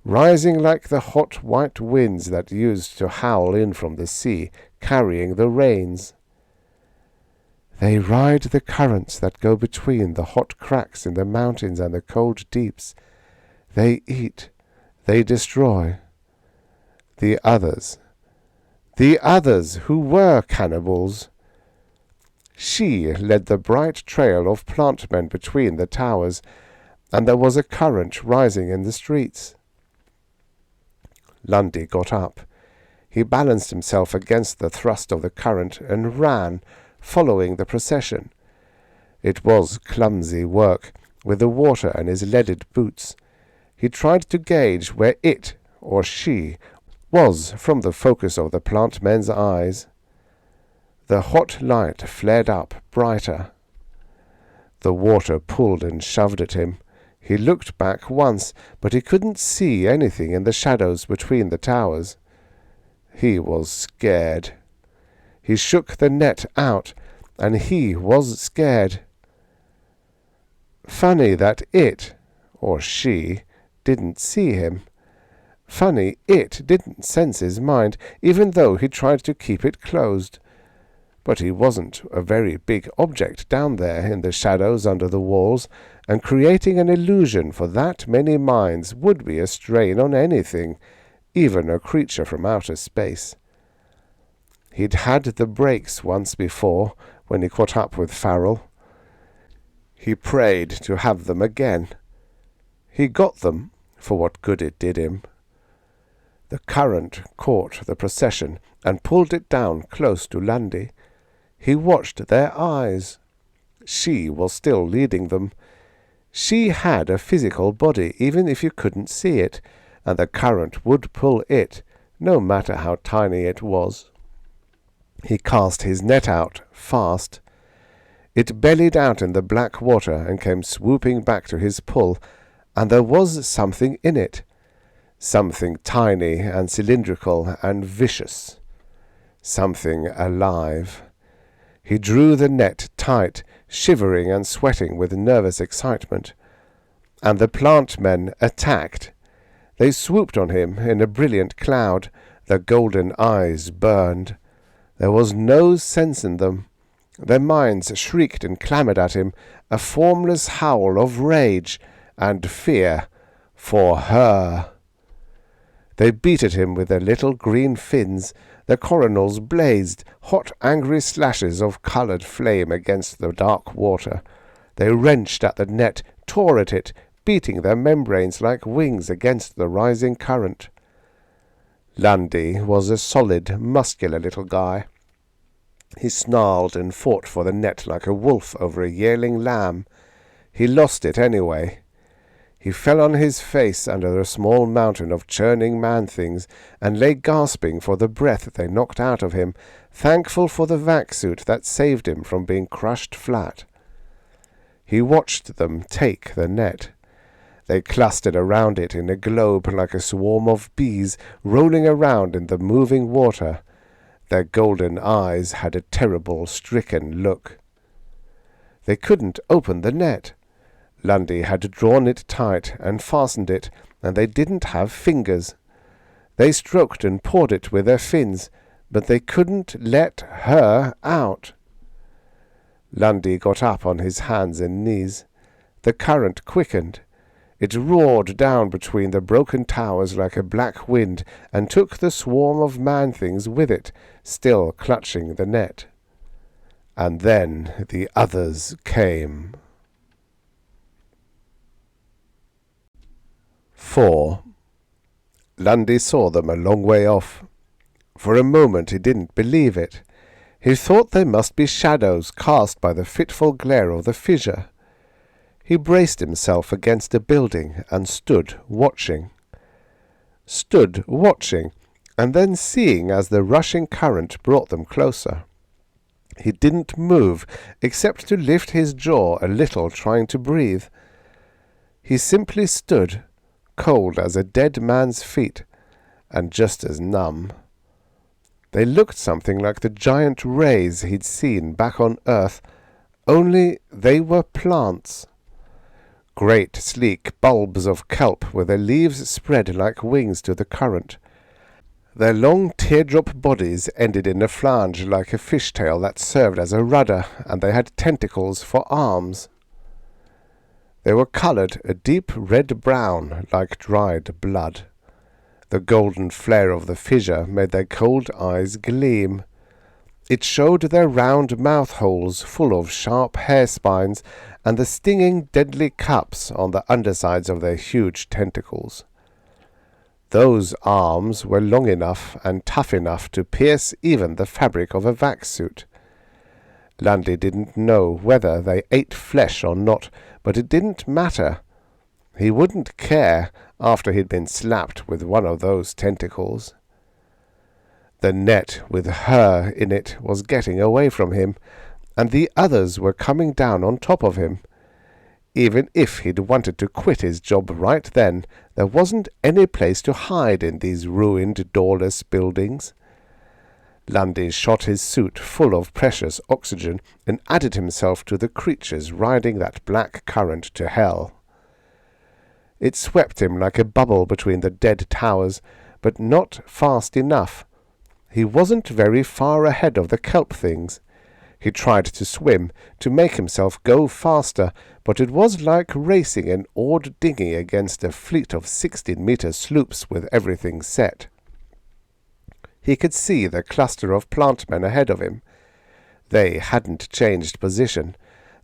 rising like the hot white winds that used to howl in from the sea, carrying the rains. They ride the currents that go between the hot cracks in the mountains and the cold deeps. They eat, they destroy. The others who were cannibals. She led the bright trail of plant-men between the towers, and there was a current rising in the streets. Lundy got up. He balanced himself against the thrust of the current and ran, following the procession. It was clumsy work, with the water and his leaded boots. He tried to gauge where it, or she, was from the focus of the plant men's eyes. The hot light flared up brighter. The water pulled and shoved at him. He looked back once, but he couldn't see anything in the shadows between the towers. He was scared. He shook the net out, and he was scared. Funny that it, or she, didn't see him. Funny it didn't sense his mind, even though he tried to keep it closed. But he wasn't a very big object down there in the shadows under the walls, and creating an illusion for that many minds would be a strain on anything, even a creature from outer space. He'd had the breaks once before, when he caught up with Farrell. He prayed to have them again. He got them, for what good it did him. The current caught the procession and pulled it down close to Lundy. He watched their eyes. She was still leading them. She had a physical body, even if you couldn't see it, and the current would pull it, no matter how tiny it was. He cast his net out fast. It bellied out in the black water and came swooping back to his pull, and there was something in it. Something tiny and cylindrical and vicious. Something alive. He drew the net tight, shivering and sweating with nervous excitement. And the plant men attacked. They swooped on him in a brilliant cloud. Their golden eyes burned. There was no sense in them. Their minds shrieked and clamoured at him, a formless howl of rage and fear for her. They beat at him with their little green fins. Their coronals blazed, hot angry slashes of coloured flame against the dark water. They wrenched at the net, tore at it, beating their membranes like wings against the rising current. Lundy was a solid, muscular little guy. He snarled and fought for the net like a wolf over a yearling lamb. He lost it anyway. He fell on his face under a small mountain of churning man-things and lay gasping for the breath they knocked out of him, thankful for the vac suit that saved him from being crushed flat. He watched them take the net. They clustered around it in a globe like a swarm of bees rolling around in the moving water. Their golden eyes had a terrible, stricken look. They couldn't open the net. Lundy had drawn it tight and fastened it, and they didn't have fingers. They stroked and pawed it with their fins, but they couldn't let her out. Lundy got up on his hands and knees. The current quickened. It roared down between the broken towers like a black wind and took the swarm of man-things with it, still clutching the net. And then the others came. 4. Lundy saw them a long way off. For a moment he didn't believe it. He thought they must be shadows cast by the fitful glare of the fissure. He braced himself against a building and stood watching, and then seeing as the rushing current brought them closer. He didn't move, except to lift his jaw a little, trying to breathe. He simply stood, cold as a dead man's feet, and just as numb. They looked something like the giant rays he'd seen back on Earth, only they were plants. Great, sleek bulbs of kelp with their leaves spread like wings to the current. Their long teardrop bodies ended in a flange like a fishtail that served as a rudder, and they had tentacles for arms. They were coloured a deep red-brown like dried blood. The golden flare of the fissure made their cold eyes gleam. It showed their round mouth-holes full of sharp hair-spines and the stinging deadly cups on the undersides of their huge tentacles. Those arms were long enough and tough enough to pierce even the fabric of a vac suit. Lundy didn't know whether they ate flesh or not, but it didn't matter. He wouldn't care after he'd been slapped with one of those tentacles. The net with her in it was getting away from him, and the others were coming down on top of him. Even if he'd wanted to quit his job right then, there wasn't any place to hide in these ruined, doorless buildings. Lundy shot his suit full of precious oxygen and added himself to the creatures riding that black current to hell. It swept him like a bubble between the dead towers, but not fast enough. He wasn't very far ahead of the kelp things. He tried to swim, to make himself go faster, but it was like racing an oared dinghy against a fleet of 16-meter sloops with everything set. He could see the cluster of plant men ahead of him. They hadn't changed position.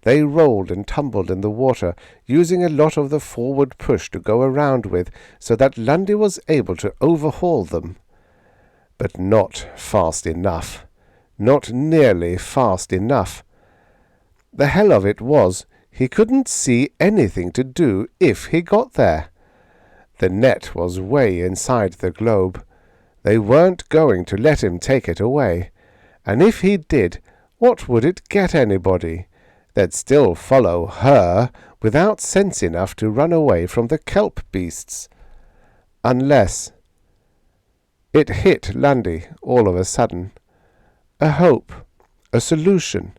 They rolled and tumbled in the water, using a lot of the forward push to go around with, so that Lundy was able to overhaul them. But not fast enough. Not nearly fast enough. The hell of it was, he couldn't see anything to do if he got there. The net was way inside the globe. They weren't going to let him take it away. And if he did, what would it get anybody? They'd still follow her without sense enough to run away from the kelp beasts. Unless... It hit Lundy all of a sudden. A hope, a solution.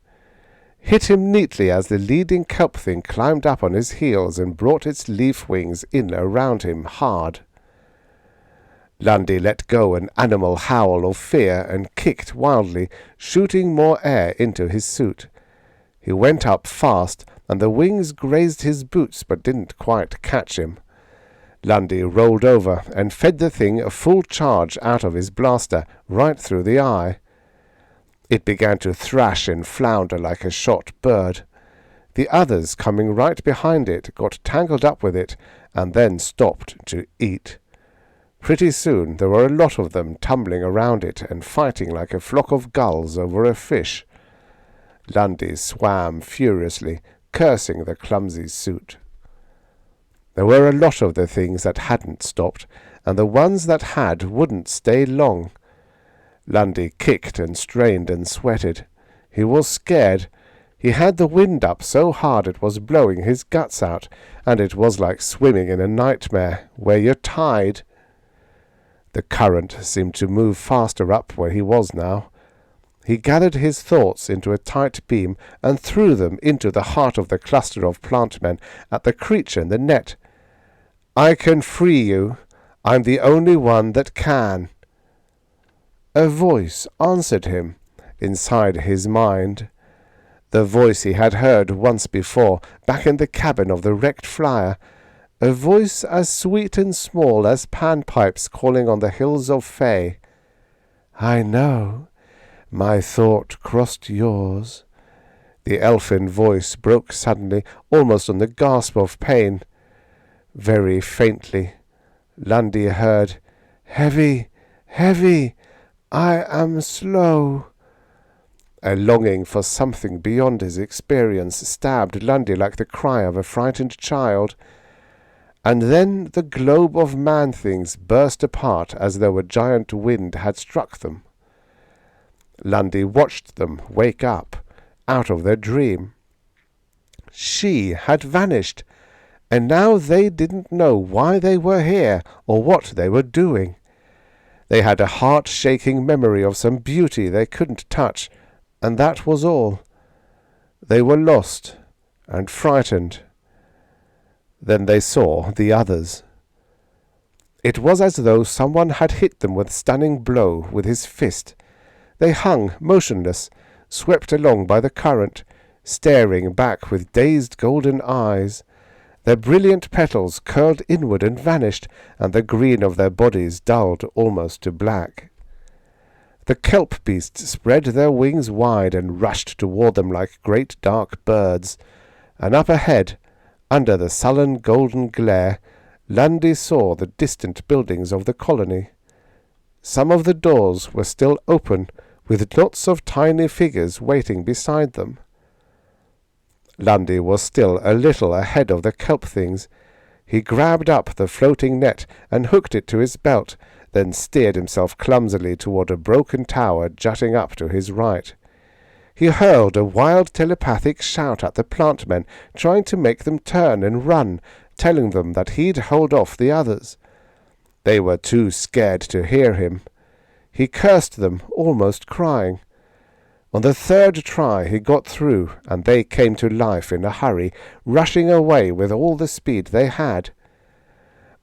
Hit him neatly as the leading kelp thing climbed up on his heels and brought its leaf wings in around him hard. Lundy let go an animal howl of fear and kicked wildly, shooting more air into his suit. He went up fast, and the wings grazed his boots but didn't quite catch him. Lundy rolled over and fed the thing a full charge out of his blaster, right through the eye. It began to thrash and flounder like a shot bird. The others, coming right behind it, got tangled up with it, and then stopped to eat. Pretty soon there were a lot of them tumbling around it and fighting like a flock of gulls over a fish. Lundy swam furiously, cursing the clumsy suit. There were a lot of the things that hadn't stopped, and the ones that had wouldn't stay long. Lundy kicked and strained and sweated. He was scared. He had the wind up so hard it was blowing his guts out, and it was like swimming in a nightmare, where you're tied. The current seemed to move faster up where he was now. He gathered his thoughts into a tight beam and threw them into the heart of the cluster of plant men at the creature in the net. "I can free you. I'm the only one that can." A voice answered him inside his mind. The voice he had heard once before, back in the cabin of the wrecked flyer. A voice as sweet and small as panpipes calling on the hills of Fay. "I know. My thought crossed yours." The elfin voice broke suddenly, almost on the gasp of pain. Very faintly, Lundy heard, "Heavy, heavy, I am slow." A longing for something beyond his experience stabbed Lundy like the cry of a frightened child. And then the globe of man-things burst apart as though a giant wind had struck them. Lundy watched them wake up, out of their dream. She had vanished, and now they didn't know why they were here or what they were doing. They had a heart-shaking memory of some beauty they couldn't touch, and that was all. They were lost and frightened. Then they saw the others. It was as though someone had hit them with a stunning blow with his fist. They hung motionless, swept along by the current, staring back with dazed golden eyes. Their brilliant petals curled inward and vanished, and the green of their bodies dulled almost to black. The kelp beasts spread their wings wide and rushed toward them like great dark birds, and up ahead, under the sullen golden glare, Lundy saw the distant buildings of the colony. Some of the doors were still open, with lots of tiny figures waiting beside them. Lundy was still a little ahead of the kelp things. He grabbed up the floating net and hooked it to his belt, then steered himself clumsily toward a broken tower jutting up to his right. He hurled a wild telepathic shout at the plant men, trying to make them turn and run, telling them that he'd hold off the others. They were too scared to hear him. He cursed them, almost crying. On the third try he got through, and they came to life in a hurry, rushing away with all the speed they had.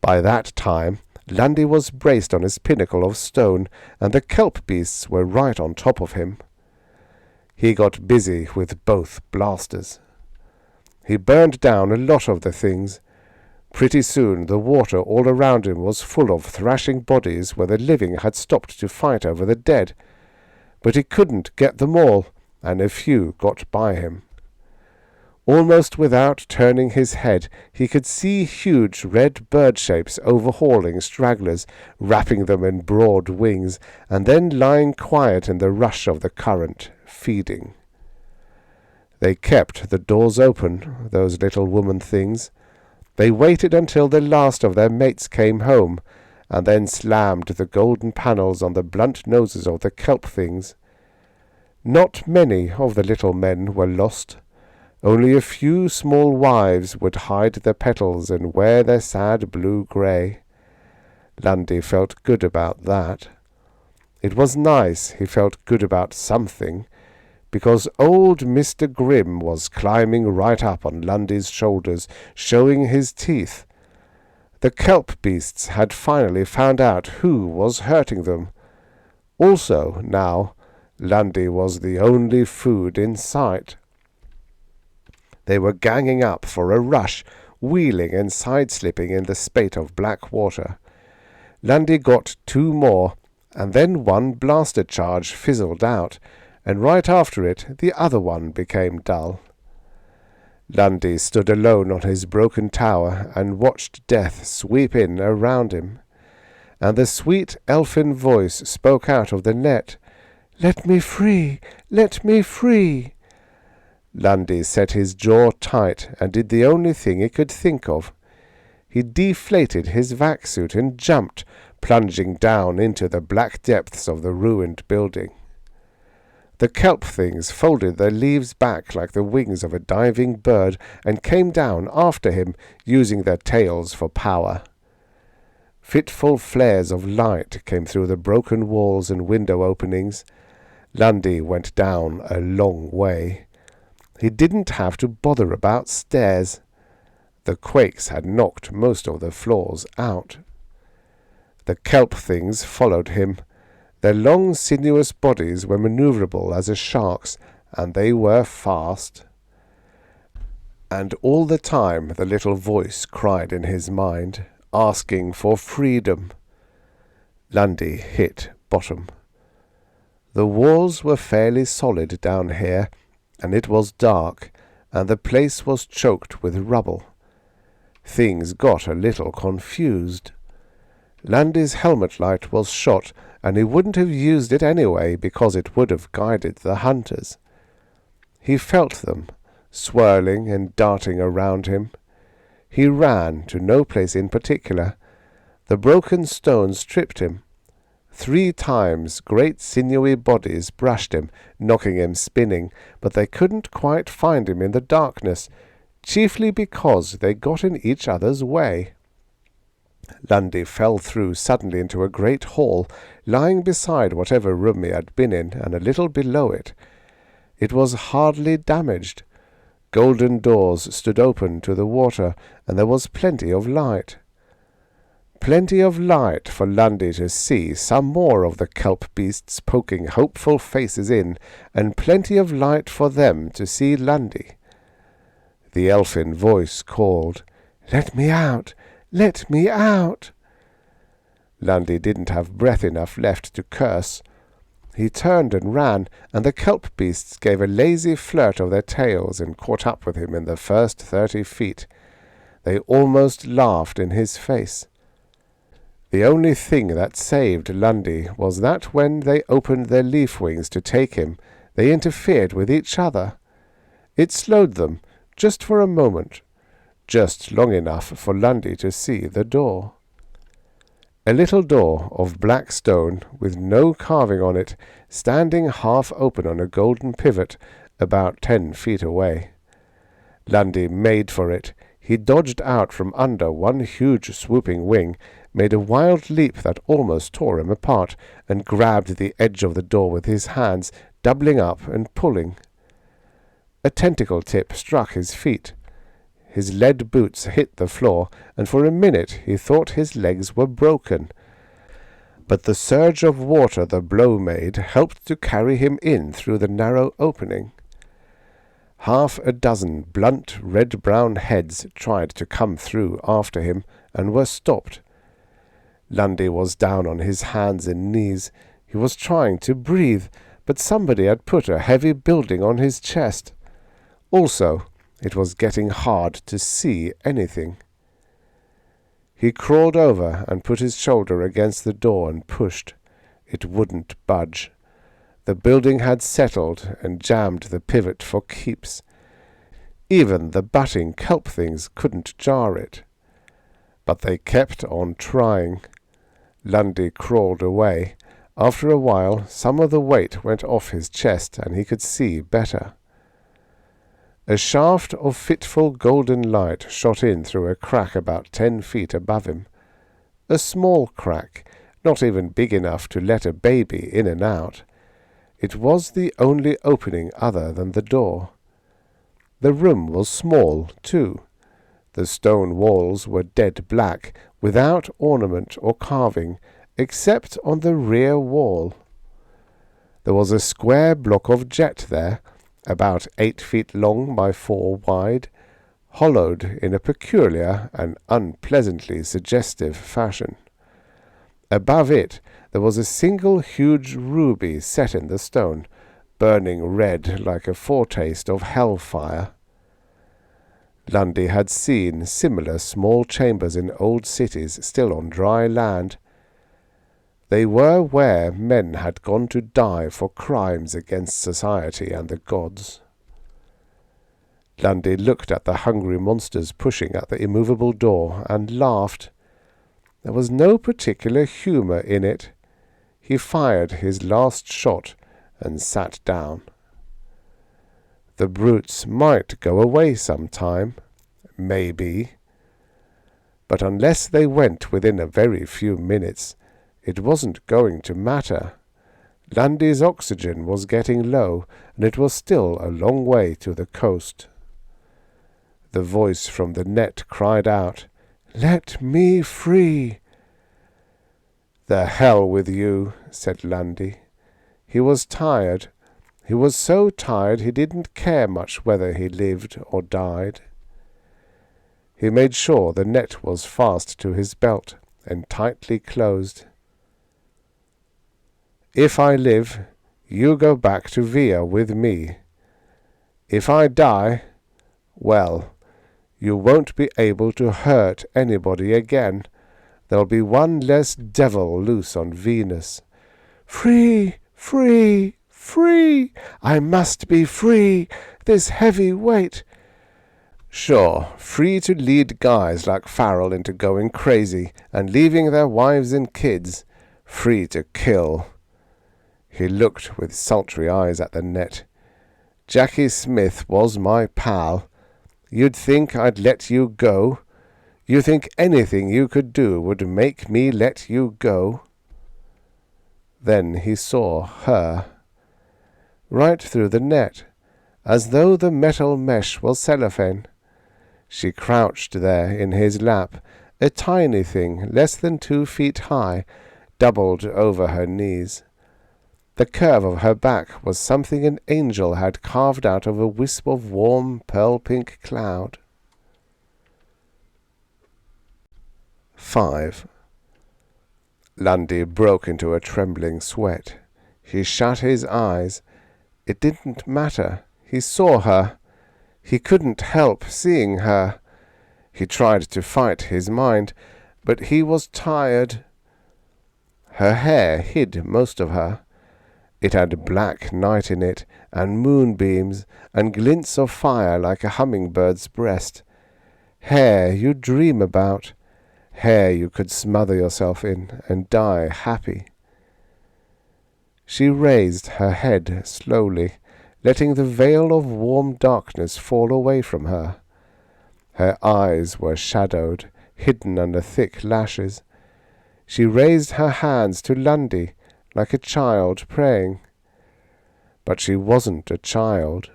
By that time Lundy was braced on his pinnacle of stone, and the kelp beasts were right on top of him. He got busy with both blasters. He burned down a lot of the things. Pretty soon the water all around him was full of thrashing bodies where the living had stopped to fight over the dead. But he couldn't get them all, and a few got by him. Almost without turning his head, he could see huge red bird shapes overhauling stragglers, wrapping them in broad wings, and then lying quiet in the rush of the current, feeding. They kept the doors open, those little woman things. They waited until the last of their mates came home, and then slammed the golden panels on the blunt noses of the kelp things. Not many of the little men were lost. Only a few small wives would hide their petals and wear their sad blue-grey. Lundy felt good about that. It was nice he felt good about something, because old Mr. Grimm was climbing right up on Lundy's shoulders, showing his teeth. The kelp beasts had finally found out who was hurting them. Also, now, Lundy was the only food in sight. They were ganging up for a rush, wheeling and side-slipping in the spate of black water. Lundy got two more, and then one blaster charge fizzled out, and right after it the other one became dull. Lundy stood alone on his broken tower and watched death sweep in around him. And the sweet elfin voice spoke out of the net, "Let me free! Let me free!" Lundy set his jaw tight and did the only thing he could think of. he deflated his vac suit and jumped, plunging down into the black depths of the ruined building. The kelp things folded their leaves back like the wings of a diving bird and came down after him, using their tails for power. Fitful flares of light came through the broken walls and window openings. Lundy went down a long way. He didn't have to bother about stairs. The quakes had knocked most of the floors out. The kelp things followed him. Their long, sinuous bodies were maneuverable as a shark's, and they were fast. And all the time the little voice cried in his mind, asking for freedom. Lundy hit bottom. The walls were fairly solid down here, and it was dark, and the place was choked with rubble. Things got a little confused. Lundy's helmet light was shot, and he wouldn't have used it anyway because it would have guided the hunters. He felt them, swirling and darting around him. He ran to no place in particular. The broken stones tripped him. 3 times great sinewy bodies brushed him, knocking him spinning, but they couldn't quite find him in the darkness, chiefly because they got in each other's way. Lundy fell through suddenly into a great hall, lying beside whatever room he had been in, and a little below it. It was hardly damaged. Golden doors stood open to the water, and there was plenty of light. Plenty of light for Lundy to see some more of the kelp beasts poking hopeful faces in, and plenty of light for them to see Lundy. The elfin voice called, "Let me out! Let me out!" Lundy didn't have breath enough left to curse. He turned and ran, and the kelp beasts gave a lazy flirt of their tails and caught up with him in the first 30 feet. They almost laughed in his face. The only thing that saved Lundy was that when they opened their leaf wings to take him, they interfered with each other. It slowed them, just for a moment, just long enough for Lundy to see the door. A little door of black stone, with no carving on it, standing half open on a golden pivot, about 10 feet away. Lundy made for it. He dodged out from under one huge swooping wing, made a wild leap that almost tore him apart, and grabbed the edge of the door with his hands, doubling up and pulling. A tentacle tip struck his feet. His lead boots hit the floor, and for a minute he thought his legs were broken. But the surge of water the blow made helped to carry him in through the narrow opening. 6 blunt red-brown heads tried to come through after him, and were stopped. Lundy was down on his hands and knees. He was trying to breathe, but somebody had put a heavy building on his chest. Also, it was getting hard to see anything. He crawled over and put his shoulder against the door and pushed. It wouldn't budge. The building had settled and jammed the pivot for keeps. Even the butting kelp things couldn't jar it. But they kept on trying. Lundy crawled away. After a while, some of the weight went off his chest, and he could see better. A shaft of fitful golden light shot in through a crack about 10 feet above him. A small crack, not even big enough to let a baby in and out. It was the only opening other than the door. The room was small, too. The stone walls were dead black, without ornament or carving, except on the rear wall. There was a square block of jet there, about 8 feet long by 4 wide, hollowed in a peculiar and unpleasantly suggestive fashion. Above it there was a single huge ruby set in the stone, burning red like a foretaste of hell-fire. Lundy had seen similar small chambers in old cities still on dry land. They were where men had gone to die for crimes against society and the gods. Lundy looked at the hungry monsters pushing at the immovable door and laughed. There was no particular humour in it. He fired his last shot and sat down. The brutes might go away sometime, maybe, but unless they went within a very few minutes, it wasn't going to matter. Lundy's oxygen was getting low, and it was still a long way to the coast. The voice from the net cried out, "Let me free!" "The hell with you," said Lundy. He was tired. He was so tired he didn't care much whether he lived or died. He made sure the net was fast to his belt and tightly closed. "If I live, you go back to Via with me. If I die, well, you won't be able to hurt anybody again. There'll be one less devil loose on Venus." "Free! Free! Free! I must be free! This heavy weight—" "Sure, free to lead guys like Farrell into going crazy and leaving their wives and kids. Free to kill." He looked with sultry eyes at the net. "Jackie Smith was my pal. You'd think I'd let you go? You think anything you could do would make me let you go?" Then he saw her. Right through the net, as though the metal mesh was cellophane. She crouched there in his lap, a tiny thing less than 2 feet high, doubled over her knees. The curve of her back was something an angel had carved out of a wisp of warm pearl-pink cloud. 5. Lundy broke into a trembling sweat. He shut his eyes. It didn't matter. He saw her. He couldn't help seeing her. He tried to fight his mind, but he was tired. Her hair hid most of her. It had black night in it, and moonbeams, and glints of fire like a hummingbird's breast. Hair you dream about. Hair you could smother yourself in and die happy. She raised her head slowly, letting the veil of warm darkness fall away from her. Her eyes were shadowed, hidden under thick lashes. She raised her hands to Lundy, like a child praying. But she wasn't a child.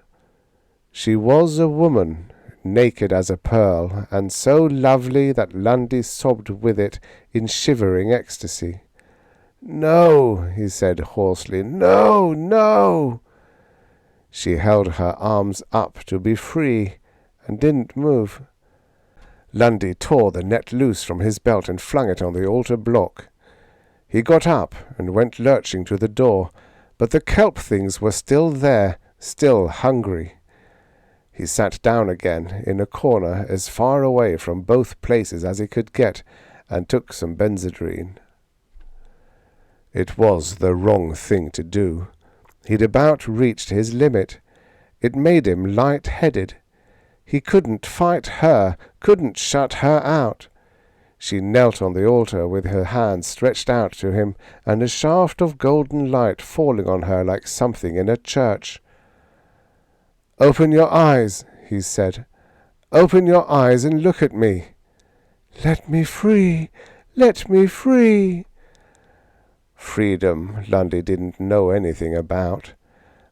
She was a woman, naked as a pearl, and so lovely that Lundy sobbed with it in shivering ecstasy. "No," he said hoarsely. "No, no!" She held her arms up to be free, and didn't move. Lundy tore the net loose from his belt and flung it on the altar block. He got up and went lurching to the door, but the kelp things were still there, still hungry. He sat down again in a corner as far away from both places as he could get, and took some Benzedrine. It was the wrong thing to do. He'd about reached his limit. It made him light-headed. He couldn't fight her, couldn't shut her out. She knelt on the altar with her hands stretched out to him, and a shaft of golden light falling on her like something in a church. "Open your eyes," he said. "Open your eyes and look at me." "Let me free! Let me free!" Freedom Lundy didn't know anything about.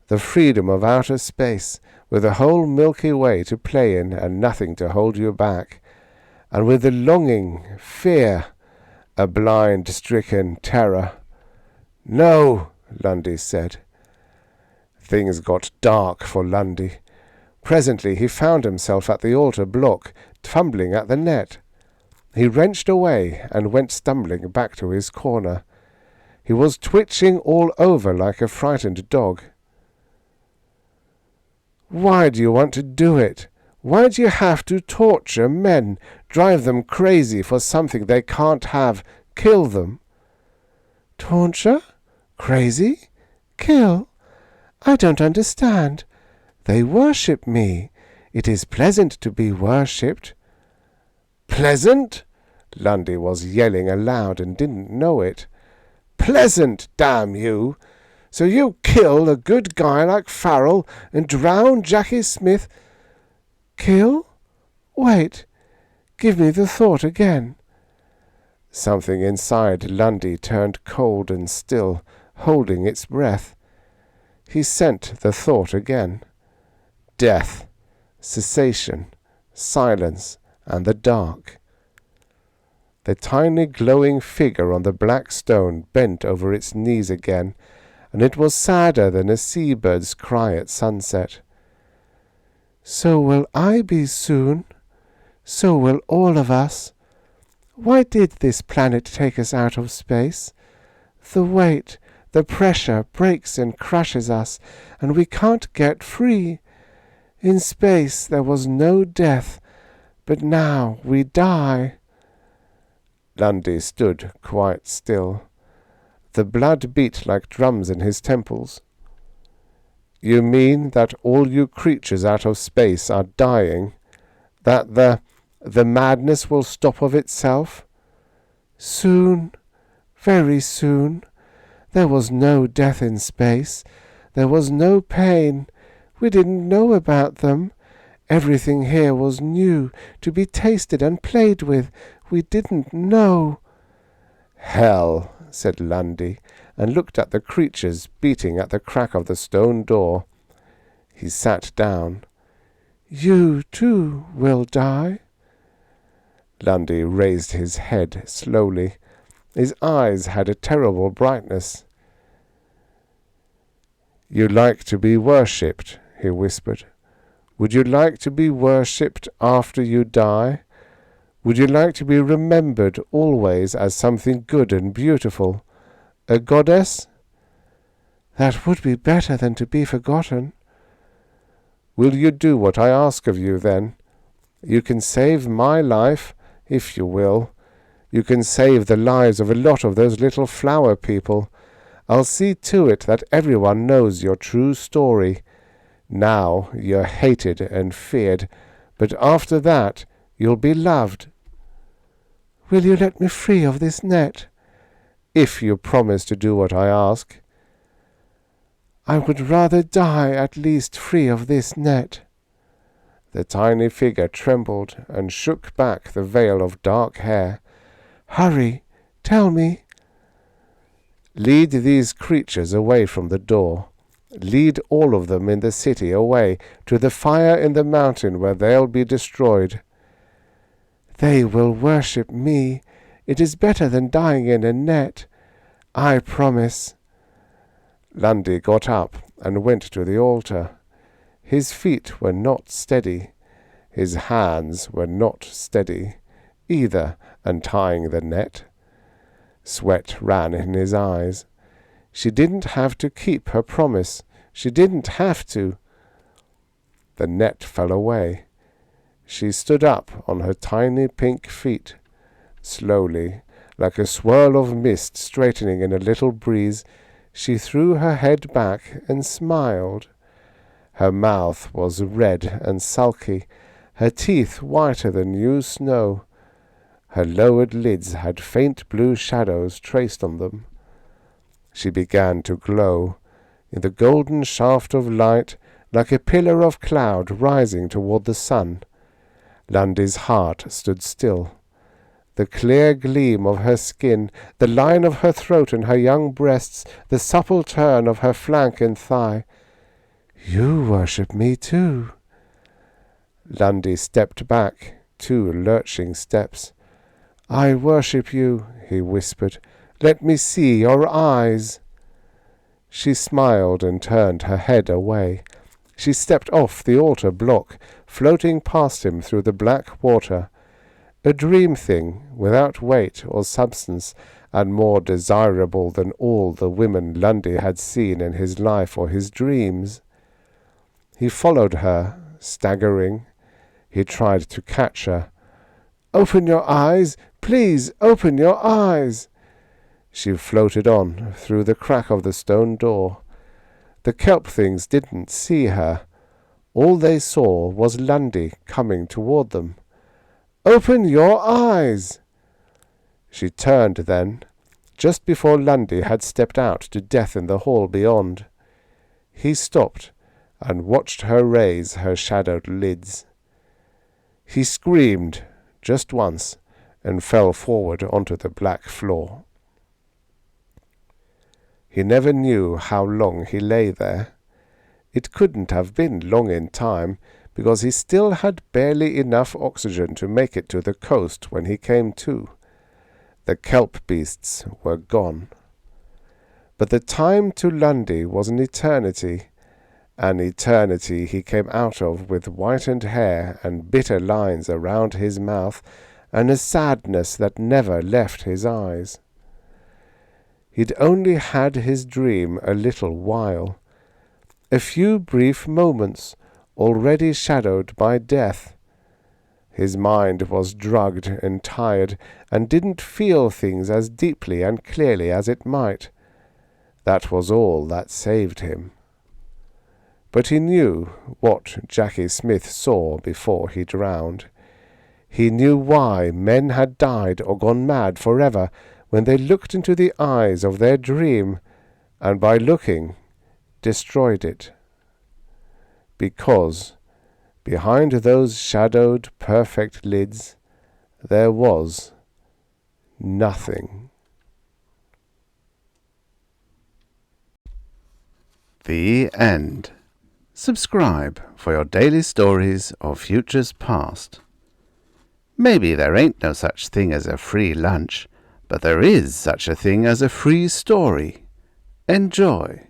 The freedom of outer space, with the whole Milky Way to play in and nothing to hold you back, and with the longing, fear, a blind-stricken terror. "No," Lundy said. Things got dark for Lundy. Presently he found himself at the altar block, fumbling at the net. He wrenched away and went stumbling back to his corner. He was twitching all over like a frightened dog. "Why do you want to do it? Why do you have to torture men, drive them crazy for something they can't have, kill them?" "Torture? Crazy? Kill? I don't understand. They worship me. It is pleasant to be worshipped." "Pleasant?" Lundy was yelling aloud and didn't know it. "Pleasant, damn you! So you kill a good guy like Farrell and drown Jackie Smith—" "Kill? Wait. Give me the thought again." Something inside Lundy turned cold and still, holding its breath. He sent the thought again. Death, cessation, silence, and the dark. The tiny glowing figure on the black stone bent over its knees again, and it was sadder than a seabird's cry at sunset. "So will I be soon. So will all of us. Why did this planet take us out of space? The weight, the pressure breaks and crushes us, and we can't get free. In space there was no death, but now we die." Lundy stood quite still. The blood beat like drums in his temples. "You mean that all you creatures out of space are dying? That the madness will stop of itself?" "Soon, very soon. There was no death in space. There was no pain. We didn't know about them. Everything here was new, to be tasted and played with. We didn't know." "Hell," said Lundy, and looked at the creatures beating at the crack of the stone door. He sat down. "You, too, will die." Lundy raised his head slowly. His eyes had a terrible brightness. "You like to be worshipped," he whispered. "Would you like to be worshipped after you die? Would you like to be remembered always as something good and beautiful? A goddess?" "That would be better than to be forgotten." "Will you do what I ask of you, then? You can save my life, if you will. You can save the lives of a lot of those little flower people. I'll see to it that everyone knows your true story. Now you're hated and feared, but after that you'll be loved." "Will you let me free of this net?" "If you promise to do what I ask." "I would rather die at least free of this net." The tiny figure trembled and shook back the veil of dark hair. "Hurry, tell me." "Lead these creatures away from the door. Lead all of them in the city away to the fire in the mountain where they'll be destroyed." "They will worship me. It is better than dying in a net. I promise." Lundy got up and went to the altar. His feet were not steady. His hands were not steady, either, untying the net. Sweat ran in his eyes. She didn't have to keep her promise. She didn't have to. The net fell away. She stood up on her tiny pink feet. Slowly, like a swirl of mist straightening in a little breeze, she threw her head back and smiled. Her mouth was red and sulky, her teeth whiter than new snow. Her lowered lids had faint blue shadows traced on them. She began to glow, in the golden shaft of light, like a pillar of cloud rising toward the sun. Lundy's heart stood still. The clear gleam of her skin, the line of her throat and her young breasts, the supple turn of her flank and thigh. "You worship me too." Lundy stepped back, 2 lurching steps. "I worship you," he whispered. "Let me see your eyes." She smiled and turned her head away. She stepped off the altar block, floating past him through the black water. A dream thing, without weight or substance, and more desirable than all the women Lundy had seen in his life or his dreams. He followed her, staggering. He tried to catch her. "Open your eyes! Please, open your eyes!" She floated on through the crack of the stone door. The kelp things didn't see her. all they saw was Lundy coming toward them. "Open your eyes!" She turned then, just before Lundy had stepped out to death in the hall beyond. He stopped and watched her raise her shadowed lids. He screamed just once and fell forward onto the black floor. He never knew how long he lay there. It couldn't have been long in time, because he still had barely enough oxygen to make it to the coast when he came to. The kelp beasts were gone. But the time to Lundy was an eternity he came out of with whitened hair and bitter lines around his mouth, and a sadness that never left his eyes. He'd only had his dream a little while, a few brief moments already shadowed by death. His mind was drugged and tired, and didn't feel things as deeply and clearly as it might. That was all that saved him. But he knew what Jackie Smith saw before he drowned. He knew why men had died or gone mad forever when they looked into the eyes of their dream, and by looking, destroyed it. Because behind those shadowed, perfect lids, there was nothing. The end. Subscribe for your daily stories of futures past. Maybe there ain't no such thing as a free lunch, but there is such a thing as a free story. Enjoy.